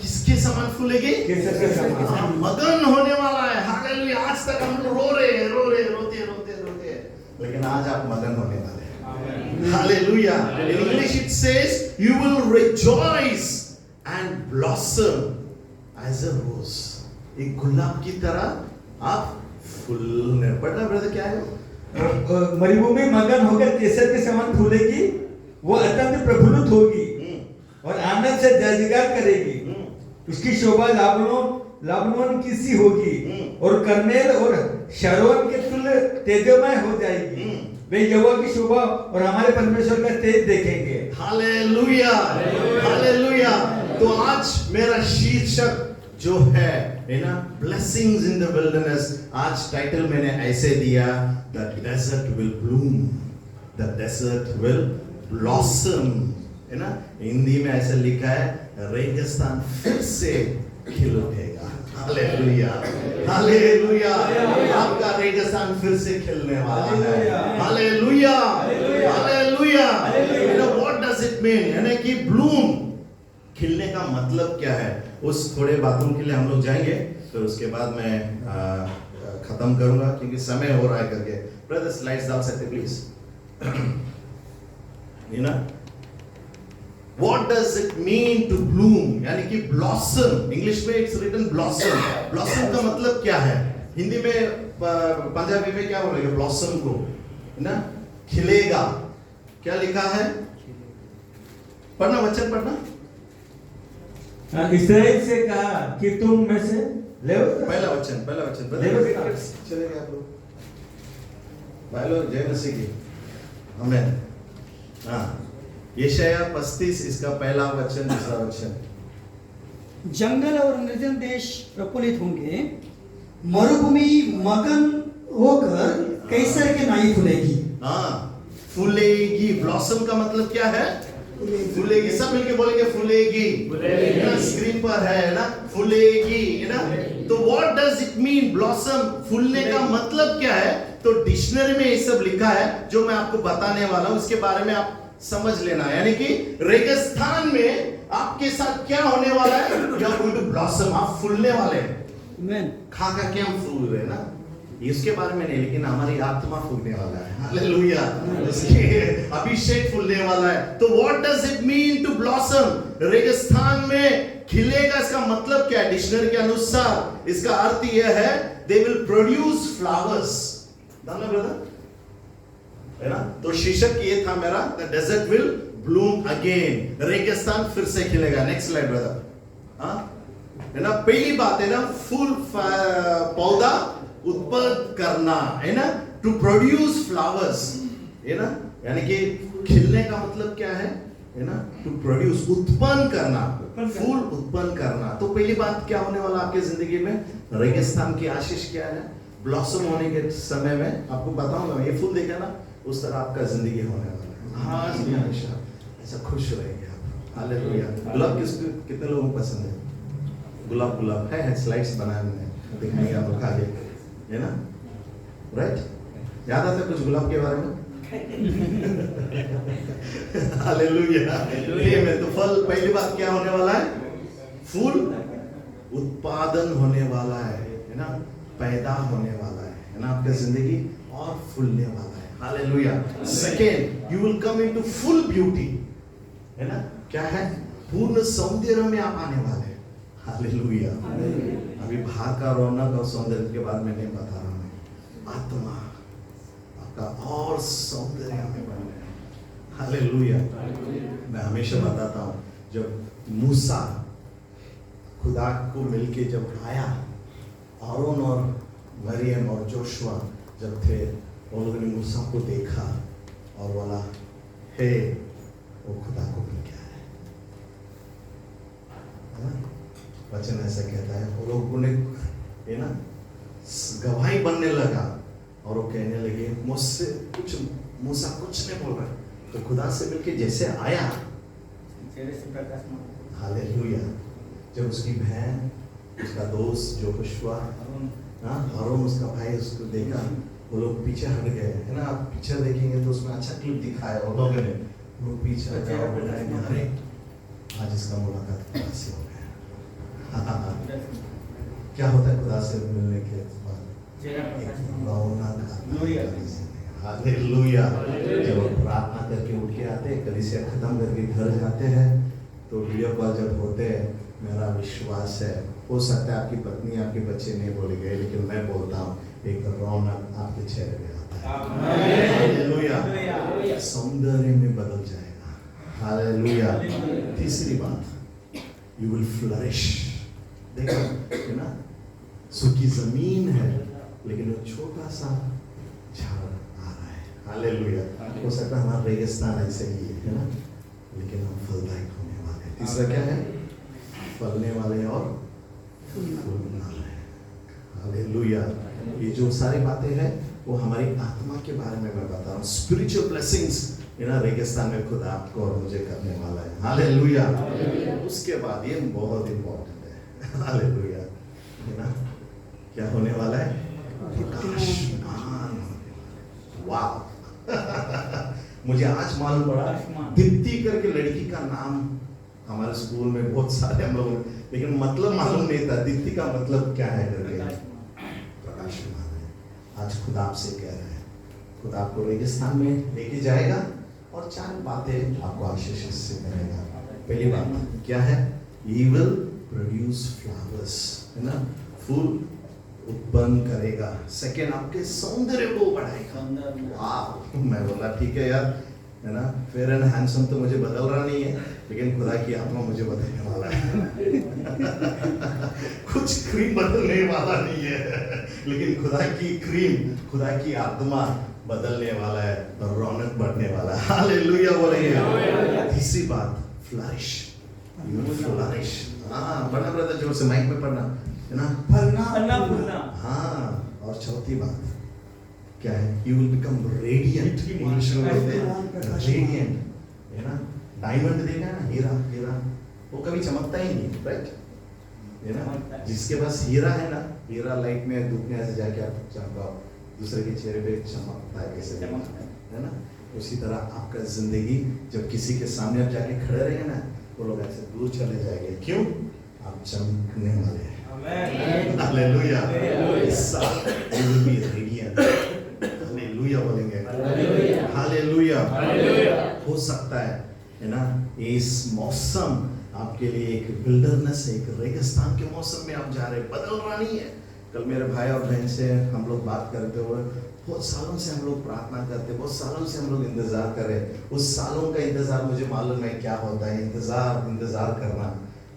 किसके समान फूलेगी? केसर के समान। मगन होने वाला है। हालेलुया। आज तक हम लोग रोते, लेकिन आज आप मगन होने वाले हैं। Hallelujah. In English it says you will rejoice and blossom as a rose. एक गुलाब की तरह आप फूलने। पढ़ना ब्रदर क्या है? मरुभूमि मगन होकर केसर के समान फूलेगी, वो अत्यंत प्रफुल्लित होगी और आनंद से जयजयकार करेगी। उसकी शोभा लाबनोन की सी होगी और कर्मेल और शरोन के तुल्य तेजोमय हो जाएगी। वे यहोवा की शोभा और हमारे परमेश्वर का तेज देखेंगे। Hallelujah, hallelujah. तो आज मेरा शीर्षक जो है ना, ब्लेसिंग्स इन द विल्डरनेस, आज टाइटल मैंने ऐसे दिया, the desert will bloom, the desert will blossom, है ना। हिंदी में ऐसा लिखा है, रेगिस्तान फिर से खिल उठेगा। Hallelujah, hallelujah. आपका रेगिस्तान फिर से खिलने वाला है। Hallelujah, hallelujah. You know what does it mean? यानी कि ब्लूम, खिलने का मतलब क्या है, उस थोड़े बातों के लिए हम लोग जाएंगे। तो उसके बाद मैं खत्म करूंगा क्योंकि समय हो रहा है करके। ब्रदर स्लाइड्स डाल सकते please. You know what does it mean to bloom, यानी कि ब्लॉसम। इंग्लिश में इट्स रिटन ब्लॉसम। ब्लॉसम का मतलब क्या है? हिंदी में पंजाबी में क्या बोलेंगे ब्लॉसम को? है ना, खिलेगा। क्या लिखा है? पढ़ना, वचन पढ़ना। इस्राएल से कहा कि तुम में से ले पहला वचन चलेगा आप लोग। भाई लोग जय मसीह की। आमीन। हाँ, यशायाह 35 इसका पहला वचन, दूसरा वचन। जंगल और निर्जन देश प्रफुल्लित होंगे, मरुभूमि मगन होकर केसर के नाई फूलेगी। हाँ, फूलेगी। ब्लॉसम का मतलब क्या है? फूलेगी। सब मिलके बोलेंगे फूलेगी। ना स्क्रीन पर है ना, फूलेगी, है ना। तो what does it mean blossom? फूलने का मतलब क्या है? तो डिक्शनरी में ये सब लिखा है जो मैं आपको बताने वाला हूं, इसके बारे में आप समझ लेना। यानी कि रेगिस्तान में आपके साथ क्या होने वाला है? You are going to blossom, आप फूलने वाले हैं। खा के हम फूल रहे हैं ना, इसके बारे में नहीं, लेकिन हमारी आत्मा फूलने वाला है। हालेलुया। उसके अभिषेक फूलने वाला है। तो what does it mean to blossom? रेगिस्तान में खिलेगा, इसका मतलब क्या है? डिक्शनरी के अनुसार इसका अर्थ यह है, दे विल प्रोड्यूस फ्लावर्स। डालना ब्रदर, है ना। तो शीर्षक ये था मेरा, the desert will bloom again. रेगिस्तान फिर से खिलेगा। Next slide brother. हाँ, है ना। पहली बात है ना, फूल पौधा उत्पन्न करना, है ना, टू प्रोड्यूस फ्लावर्स, है ना। यानी कि खिलने का मतलब क्या है ना, टू प्रोड्यूस, उत्पन्न करना, फूल उत्पन्न करना। तो पहली बात क्या होने वाला आपके जिंदगी में? रेगिस्तान की आशीष क्या है? ब्लॉसम होने के समय में आपको बताऊंगा, ये फूल देखा ना, उस तरह आपका जिंदगी होने वाला है। हाँ, हमेशा ऐसा खुश रहेंगे आप। हालेलुया। गुलाब कितने लोगों को पसंद है? गुलाब है स्लाइड्स बनाए मैंने, दिखाएंगे आप लोग आगे, है ना। राइट, याद आता कुछ गुलाब के बारे में? हालेलुया। ये में तो फल, पहली बात क्या होने वाला है? फूल उत्पादन होने वाला है ना, पैदा होने वाला है ना, आपका जिंदगी और फूलने वाला है। Hallelujah. Second, you will come into full beauty, है ना। क्या है? पूर्ण सौंदर्य में आप आने वाले हैं। हालेलुया। अभी बाहर का रौनक और सौंदर्य के बारे में नहीं बता रहा मैं, आत्मा आपका और सौंदर्य में बन रहा है। हालेलुया। मैं हमेशा बताता हूँ, जब मूसा खुदा को मिलके जब आया, आरोन और मरियम और जोशुआ जब थे, उन लोगों ने मूसा को देखा और बोला, हे वो खुदा को मिल गया है ना? वचन ऐसा कहता है, वो लोगों ने ये ना गवाही बनने लगा और वो कहने लगे, मुझसे कुछ, मूसा कुछ नहीं बोल रहा, तो खुदा से मिलके जैसे आया, हालेलुया। जब उसकी बहन, उसका दोस्त जो जोशुआ, हारून उसका भाई, उसको देखा, वो लोग पीछे हट गए, है ना? आप पिक्चर देखेंगे तो उसमें अच्छा क्लिप दिखाया और लोगों ने, वो पीछे हटे और बोल रहे हैं, अरे आज इसका मुलाकात खुदा से हो गया। क्या होता है खुदा से मिलने के बाद? हालेलुया। जब प्रार्थना करके उठ के आते हैं, कलीसिया खत्म करके घर जाते हैं, तो वीडियो कॉल जब होते हैं, मेरा विश्वास है, हो सकता है आपकी पत्नी, आपके बच्चे नहीं बोले गए, लेकिन मैं बोलता हूँ एक रौनक आपके चेहरे पे आता है। हालेलुया। सौंदर्य में बदल जाएगा। हालेलुया। तीसरी बात, यू विल फ्लरिश। देखो है ना, सूखी जमीन है लेकिन वो छोटा सा झाड़ आ रहा है। हालेलुया। हो सकता है हमारा रेगिस्तान ऐसे ही है ना, लेकिन हम फलदायक होने वाले हैं। तीसरा क्या है? फलने वाले और फूलने वाले। हालेलुया। ये जो सारी बातें हैं वो हमारी आत्मा के बारे में मैं बता रहा हूँ। स्पिरिचुअल ब्लेसिंग्स रेगिस्तान में खुदा आपको और मुझे करने वाला है। हालेलुया। उसके बाद ये बहुत इंपॉर्टेंट है। हालेलुया। है ना, क्या होने वाला है? प्रकाशमान। वाह। मुझे आज मालूम पड़ा, दीप्ति करके लड़की का नाम हमारे स्कूल में बहुत सारे हम लोग, लेकिन मतलब मालूम नहीं था दीप्ति का मतलब क्या है करके। प्रकाशमान है। आज खुदा आपसे कह रहे हैं, खुदा आपको रेगिस्तान में लेके जाएगा और 4 बातें आपको आशीष से मिलेगा। पहली बात क्या है? He will produce flowers, है ना, फूल उत्पन्न करेगा। सेकेंड, आपके सौंदर्य को बढ़ाएगा। वाह, मैं बोला ठीक है यार, है ना, फेयर एंड हैंडसम तो मुझे बदल रहा नहीं है, लेकिन खुदा की आत्मा मुझे बदलने वाला है। कुछ क्रीम बदलने वाला नहीं है, लेकिन खुदा की क्रीम, खुदा की आत्मा बदलने वाला है और रौनक बढ़ने वाला है। हालेलुया बोलेंगे। तीसरी बात, फ्लरिश। फ्लरिश। हाँ, पढ़ना ब्रदर, जोर से माइक में पढ़ना, है ना, फलना। हाँ, और चौथी बात क्या है? You will become radiant। English में बोलते हैं radiant, है ना। डायमंड देखा है ना, हीरा, वो कभी चमकता ही नहीं, राइट, है ना। जिसके पास हीरा है ना, हीरा लाइट में धूप में ऐसे जाके आप चमकाओ, दूसरे के चेहरे पे चमकता है, कैसे है ना। उसी तरह आपका जिंदगी जब किसी के सामने आप जाके खड़े रहेंगे ना, वो लोग ऐसे दूर चले जाएंगे। क्यों? आप चमकने वाले हैं। Hallelujah. You will be radiant। Hallelujah बोलेंगे। हालेलुया। हो सकता है ना, इस मौसम आपके लिए एक विल्डरनेस है, एक रेगिस्तान के मौसम में आप जा रहे हैं, बदल रहा नहीं है। कल मेरे भाई और बहन से हम लोग बात करते हुए, बहुत सालों से हम लोग प्रार्थना करते, बहुत सालों से हम लोग इंतजार कर रहे हैं। उस सालों का इंतजार मुझे मालूम है क्या होता है, इंतजार करना,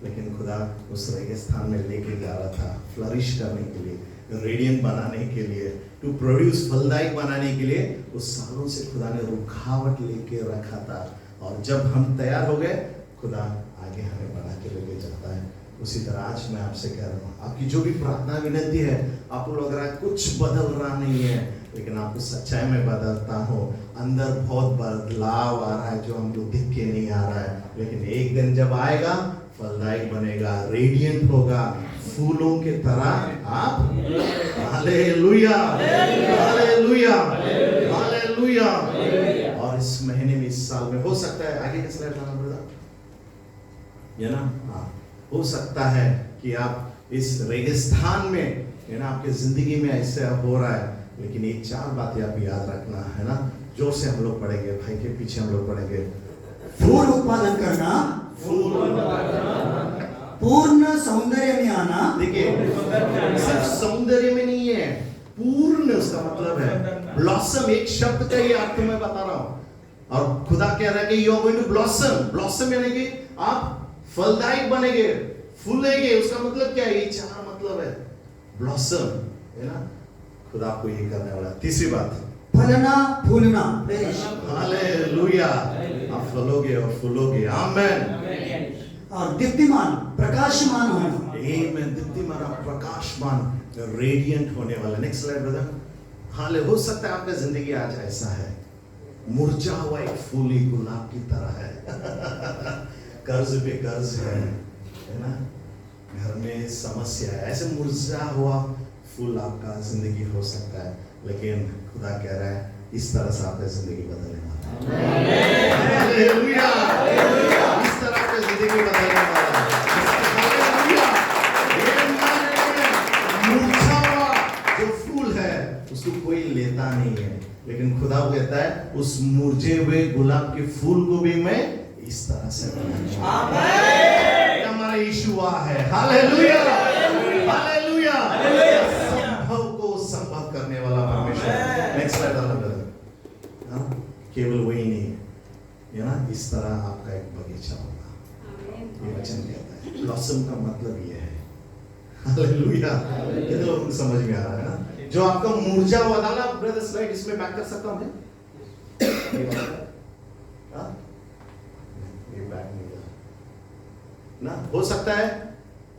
लेकिन खुदा उस रेगिस्तान में लेके जा रहा था, फ्लरिश करने के लिए, रेडियंट बनाने के लिए, टू प्रोड्यूस, फलदायक बनाने के लिए। उस सालों से खुदा ने रुकावट लेके रखा था, और जब हम तैयार हो गए, खुदा आगे हमें बढ़ा के लेके जाता है। उसी तरह आज मैं आपसे कह रहा हूँ, आपकी जो भी प्रार्थना विनती है, आपको लग रहा है कुछ बदल रहा नहीं है, लेकिन आपको सच्चाई में बदलता हो, अंदर बहुत बदलाव आ रहा है जो हम लोग देख के नहीं आ रहा है, लेकिन एक दिन जब आएगा, फलदायक बनेगा, रेडियंट होगा, फूलों के तरह आप। Hallelujah, hallelujah, hallelujah. और इस महीने में, इस साल में, हो सकता है, आगे का स्लाइड लाना पड़ेगा, ये ना, हाँ, हो सकता है कि आप इस रेगिस्तान में, है ना, आपके जिंदगी में ऐसे हो रहा है, लेकिन ये 4 बातें आप याद रखना, है ना। जोर से हम लोग पढ़ेंगे, भाई के पीछे हम लोग पढ़ेंगे। फूल उत्पादन करना, पूर्ण सौंदर्य में आना। देखिए, सिर्फ सौंदर्य में नहीं है, पूर्ण, उसका मतलब है ब्लॉसम। एक शब्द का ये अर्थ मैं बता रहा हूँ, और खुदा कह रहा है कि you are going to blossom. Blossom यानी कि आप फलदायक बनेंगे, फूलेंगे। उसका मतलब क्या है? ये 4 मतलब है ब्लॉसम, है ना। खुदा आपको ये करने वाला है। तीसरी बात, फलना फूलना। फ्लरिश। हालेलुया, आप फलोगे और फूलोगे। आमेन। और दीप्तिमान प्रकाशमान होना। आमेन। दीप्तिमान, प्रकाशमान, रेडिएंट होने वाला। Next slide brother. हाले, हो सकता है आपका जिंदगी आज ऐसा है, मुरझा हुआ एक फूल ही गुलाब की तरह है। कर्ज पे कर्ज है ना, घर में समस्या है, ऐसे मुरझा हुआ फूल आपका जिंदगी हो सकता है, लेकिन खुदा कह रहा है इस तरह से आपका जिंदगी बदलने वाला है। हालेलुया, इस तरह आपका जिंदगी बदलने वाला है। हालेलुया, मुरझा हुआ जो फूल है उसको कोई लेता नहीं है, लेकिन खुदा कहता है उस मुरझे हुए गुलाब के फूल को भी मैं इस तरह से हमारा यीशु है। हालेलुया, हालेलुया, संभव को संभव करने वाला परमेश्वर। नेक्स्ट स्लाइड वाला ब्रदर। केवल वही नहीं है ना, इस तरह आपका एक बगीचा होगा, ये वचन कहता है। ब्लॉसम का मतलब ये है। हालेलुया, कितने लोगों को समझ में आ रहा है ना, जो आपका मुरझा हुआ था ना ब्रदर। स्लाइड इसमें बैक कर सकता हूं मैं, ये बैक नहीं ना। हो सकता है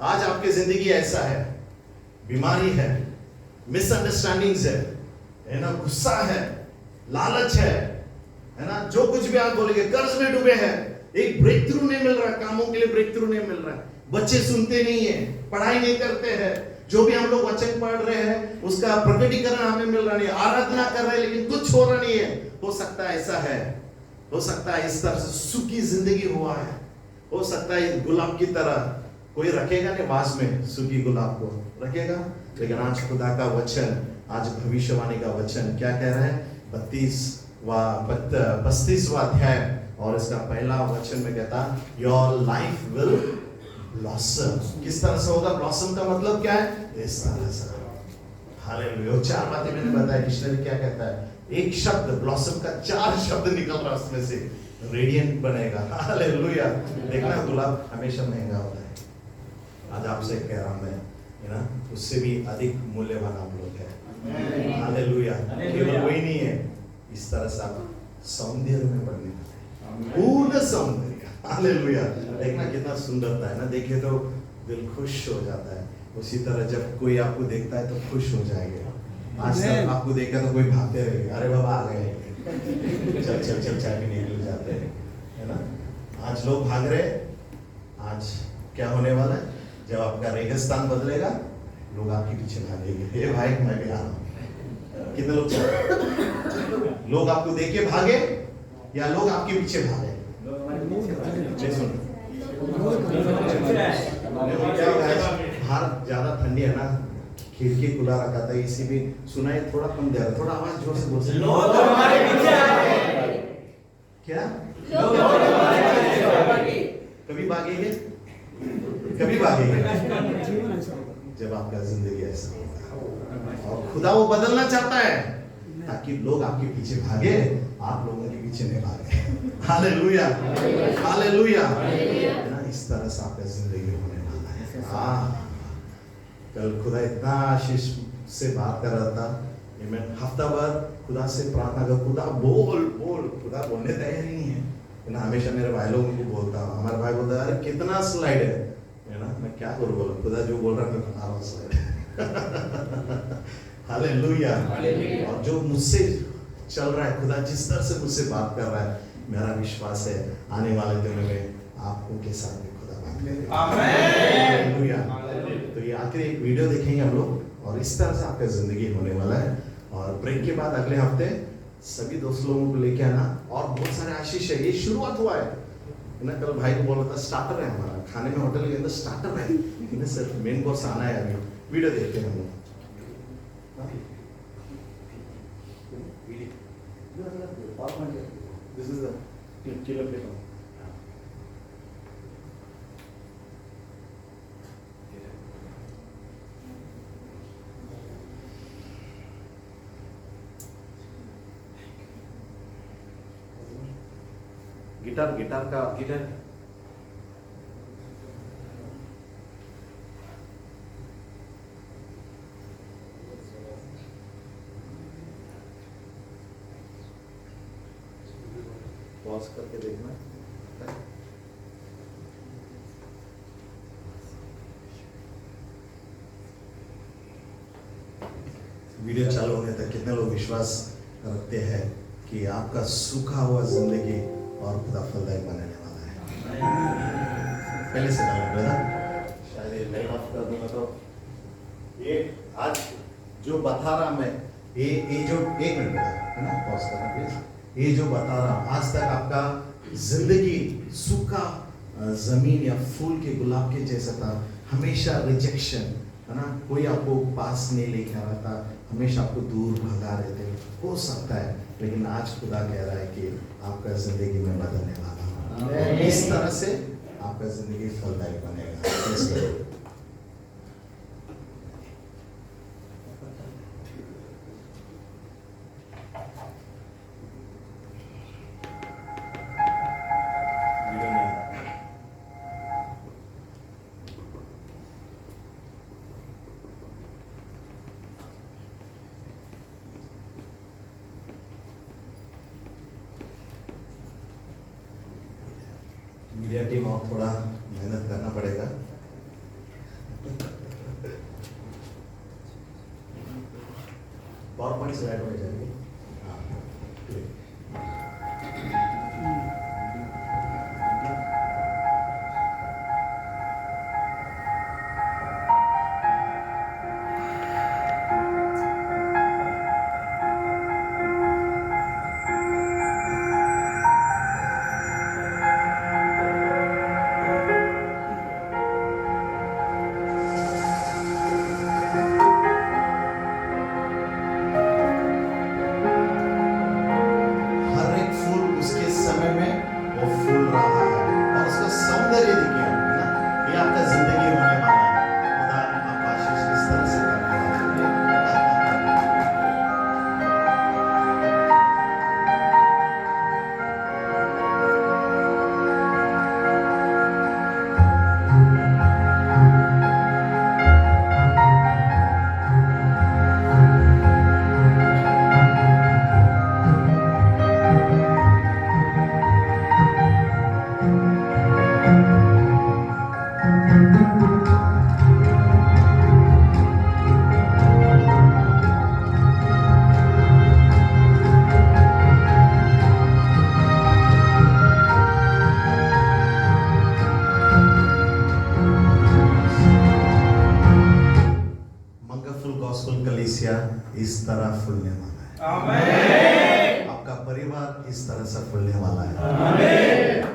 आज आपकी जिंदगी ऐसा है, बीमारी है, मिसअंडरस्टैंडिंग्स है ना, गुस्सा है, लालच है ना, जो कुछ भी आप बोलेंगे, कर्ज में डूबे हैं, एक ब्रेक थ्रू नहीं मिल रहा, कामों के लिए ब्रेक थ्रू नहीं मिल रहा, बच्चे सुनते नहीं है, पढ़ाई नहीं करते हैं, जो भी हम लोग वचन पढ़ रहे हैं उसका प्रकटीकरण हमें मिल रहा नहीं, आराधना कर रहे हैं लेकिन कुछ हो रहा नहीं है। हो सकता है ऐसा है, हो सकता है इस तरह से सूखी जिंदगी हुआ है, हो सकता है गुलाब की तरह कोई रखेगा नहीं वास में, सूखी गुलाब को रखेगा। लेकिन आज खुदा का वचन, आज भविष्यवाणी का वचन क्या कह रहा है, 35वां अध्याय और इसका पहला वचन में कहता योर लाइफ विल ब्लॉसम। किस तरह से होगा ब्लॉसम का मतलब क्या है, इस तरह से। हालेलुया, 4 बातें मैंने बताया, डिक्शनरी क्या कहता है, एक शब्द ब्लॉसम का 4 शब्द निकल रहा है उसमें से, रेडिएंट बनेगा। हालेलुया, देखना गुलाब हमेशा महंगा होता है, आज आपसे कह रहा हूं मैं, है ना, उससे भी अधिक मूल्यवान आप लोग हैं। हालेलुया, केवल वही नहीं है, इस तरह से आप सौंदर्य में बढ़ने वाले, पूर्ण सौंदर्य। हालेलुया, देखना कितना सुंदरता है ना, देखे तो दिल खुश हो जाता है। उसी तरह जब कोई आपको देखता है तो खुश हो जाएगा। आज तक आपको देखा तो कोई भागते रहेंगे, अरे बाबा आ गए, चल चल चल चाय पीने निकल जाते हैं, है ना। आज लोग भाग रहे, आज क्या होने वाला है, जब आपका रेगिस्तान बदलेगा लोग आपके पीछे भागेंगे, ये भाई मैं भी आ रहा हूँ। कितने लोग चाहते, लोग आपको देख के भागे या लोग आपके पीछे भागे? बाहर ज्यादा ठंडी है ना, खिड़की खुला रखा था, इसी भी सुनाई थोड़ा कम दे रहा, थोड़ा आवाज जोर से बोल सकते, लोग हमारे पीछे आए। क्या लोग हमारे पीछे आए। कभी भागेंगे, कभी भागेंगे जब आपका जिंदगी ऐसा होगा, और खुदा वो बदलना चाहता है ताकि लोग आपके पीछे भागे, आप लोगों के पीछे नहीं भागे। हालेलुया, हालेलुया, इस तरह से आपका जिंदगी होने वाला है। हाँ, कल खुदा इतना आशीष से बात कर रहा था, मैं हफ्ता भर खुदा से प्रार्थना कर, खुदा बोल बोल, खुदा बोलने तैयार ही नहीं है ना। हमेशा मेरे भाई लोगों को बोलता हूँ, हमारा भाई बोलता है अरे कितना स्लाइड है ना, मैं क्या करूँ, बोलो खुदा जो बोल रहा है मैं बता रहा हूँ स्लाइड। हालेलुया, और जो मुझसे चल रहा है, खुदा जिस तरह से मुझसे बात कर रहा है, मेरा विश्वास है आने वाले दिनों में आपको के साथ भी खुदा बात करेगा। हालेलुया। तो ये आखिर एक वीडियो देखेंगे हम लोग, और इस तरह से आपका जिंदगी होने वाला है। और ब्रेक के बाद अगले हफ्ते सभी दोस्त लोगों को लेके आना, और बहुत सारे आशीष है, ये शुरुआत हुआ है ना। कल भाई को बोला था स्टार्टर है हमारा, खाने में होटल के अंदर स्टार्टर है, सिर्फ मेन कोर्स आना है। अभी वीडियो देखते हैं हम लोग। This is the killer play. Guitar का गिटार पॉज करके देखना। वीडियो चालू होने तक कितने लोग विश्वास रखते हैं कि आपका सूखा हुआ जिंदगी और खुदा फलदायक बनाने वाला है? पहले से डालो ब्रदर, शायद ये लाइट ऑफ कर दूंगा तो ये आज जो बता रहा मैं, ये जो एक मिनट है ना, पॉज करना प्लीज। ये जो बता रहा हूँ, आज तक आपका जिंदगी सूखा जमीन या फूल के गुलाब के जैसा था, हमेशा रिजेक्शन है ना, कोई आपको पास नहीं लेके आ रहा था, हमेशा आपको दूर भगा रहे थे। हो सकता है, लेकिन आज खुदा कह रहा है कि आपका जिंदगी में बदलने वाला हूं, इस तरह से आपका जिंदगी फलदायक बनेगा। मीडिया टीम और थोड़ा मेहनत करना पड़ेगा। पावर पॉइंट स्लाइड हो जाएगी। हाँ, ठीक। हर एक फूल उसके समय में वो फूल रहा है और उसका सौंदर्य देखिए, है ना, ये आपका जिंदगी होने वाला है। खुदा आपका आशीष इस तरह से करने वाला मंगलफुल गॉस्पेल कलीसिया इस तरह फूलने वाला है। आमीन। आपका परिवार इस तरह से फूलने वाला है। आमीन।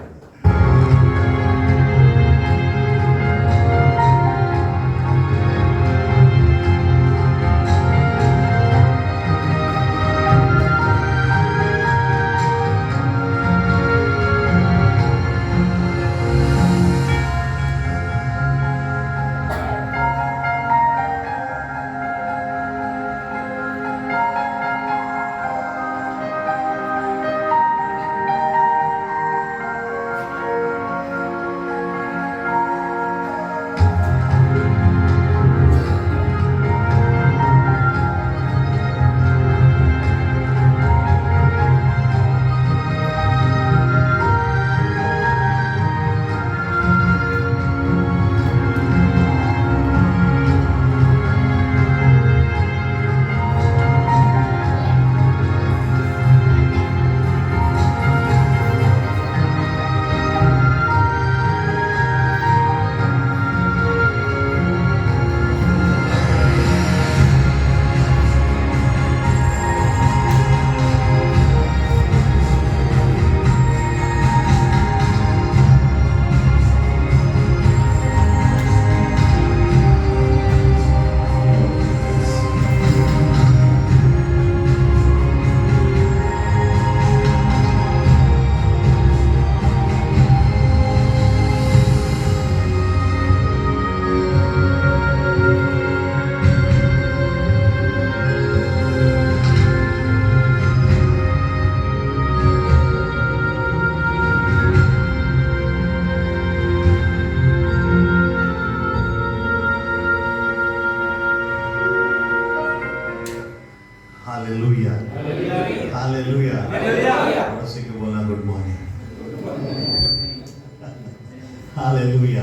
हालेलुया।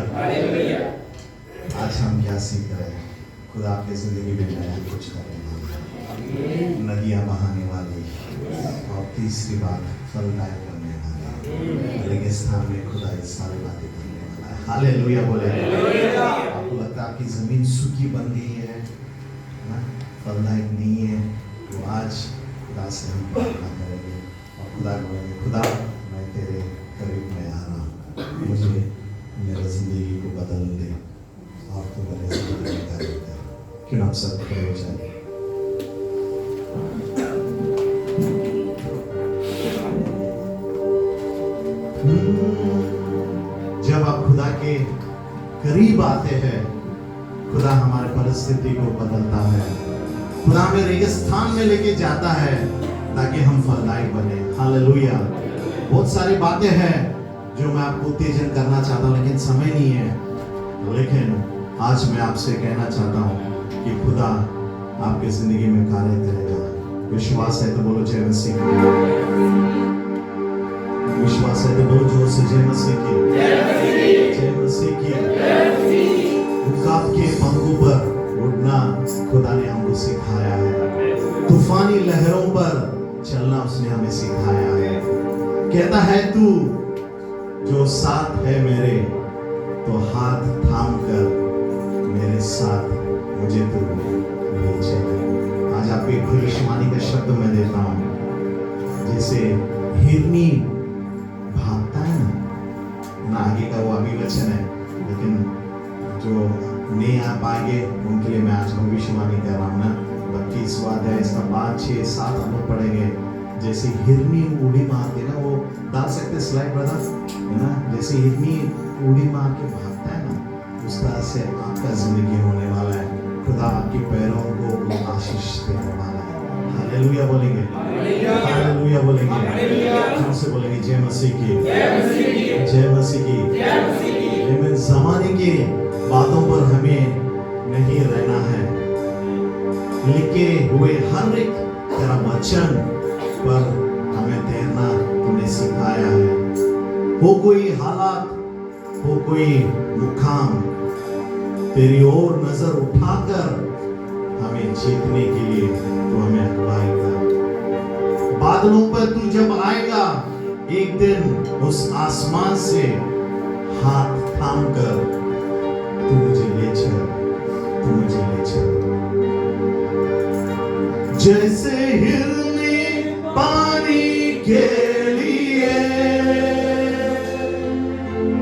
आज हम क्या सीख रहे हैं? खुदा आपकी जिंदगी में नया कुछ करने वाला, नदियां बहाने वाली, और तीसरी बात फलदायक करने वाला। रेगिस्तान में खुदा ये सारी बातें करने वाला है। हालेलुया बोले। आपको लगता है आपकी जमीन सूखी बन गई है ना, फलदायक नहीं है, तो आज खुदा से हम प्रार्थना करेंगे और खुदा को बोलेंगे, खुदा मैं तेरे करीब में आ रहा हूँ, मुझे मेरी जिंदगी को बदल दे और तू मेरे जिंदगी में कार्य कर। क्यों आप सब खड़े हो जाए? जब आप खुदा के करीब आते हैं, खुदा हमारे परिस्थिति को बदलता है, खुदा हमें रेगिस्तान में लेके जाता है ताकि हम फलदायक बने। हालेलुया। बहुत सारी बातें हैं जो मैं आपको उत्तेजन करना चाहता हूँ, लेकिन समय नहीं है। लेकिन आज मैं आपसे कहना चाहता हूँ कि खुदा आपकी जिंदगी में कार्य करेगा। विश्वास है तो बोलो जय मसीह की। विश्वास है तो बोलो जोर से जय मसीह की। जय मसीह की। उकाब के पंखों पर उड़ना खुदा ने हमको सिखाया है। तूफानी लहरों पर चलना उसने हमें सिखाया है। कहता है तू जो साथ है मेरे, तो हाथ थाम कर मेरे साथ मुझे तू ले चल। आज आपको एक भविष्यवाणी का शब्द मैं देता हूँ। जैसे हिरनी भागता है ना, आगे का वो अभी वचन है, लेकिन जो नहीं आ पाएंगे उनके लिए मैं आज भविष्यवाणी कर रहा हूँ ना। 32 अध्याय इसका 5, 6, 7 हम लोग पढ़ेंगे। जैसे हिरनी उड़ी मार के ना, वो डाल सकते स्लाइड ब्रदर, है ना, जैसे हिरनी उड़ी मार के भागता है ना, उस तरह से आपका जिंदगी होने वाला है। खुदा आपके पैरों को आशीष देने वाला है। हालेलुया बोलेंगे। हालेलुया बोलेंगे। हमसे बोलेंगे जय मसीह की। जय मसीह की। लेकिन जमाने की बातों पर हमें नहीं रहना है, लिखे हुए हर एक तेरा वचन पर हमें तैरना तुमने सिखाया है। हो कोई हालात, हो कोई मुकाम, तेरी ओर नजर उठाकर हमें जीतने के लिए तू हमें अगुवाई कर। बादलों पर तू जब आएगा एक दिन, उस आसमान से हाथ थाम कर तू मुझे ले चल, तू मुझे ले चल। जैसे हिरनी पानी के लिए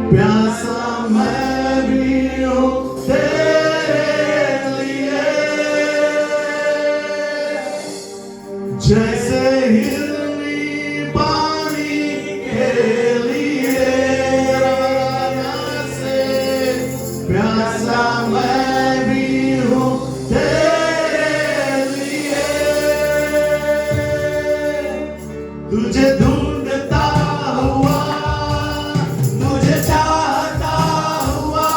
प्यासा मैं भी हूँ तेरे लिए, जैसे हिरनी पानी के लिए प्यासा मैं भी हूँ तेरे लिए। तुझे ढूंढता हुआ, तुझे चाहता हुआ,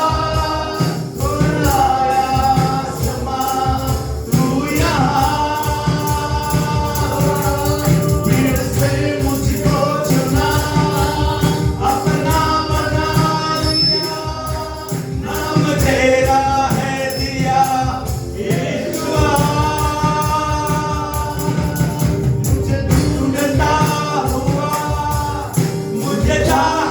बुलाया आसमां तू यहाँ, फिर से मुझको चुना, अपना बना लिया, नाम तेरा है दिया यीशुआ। मुझे ढूंढता हुआ, मुझे चाहता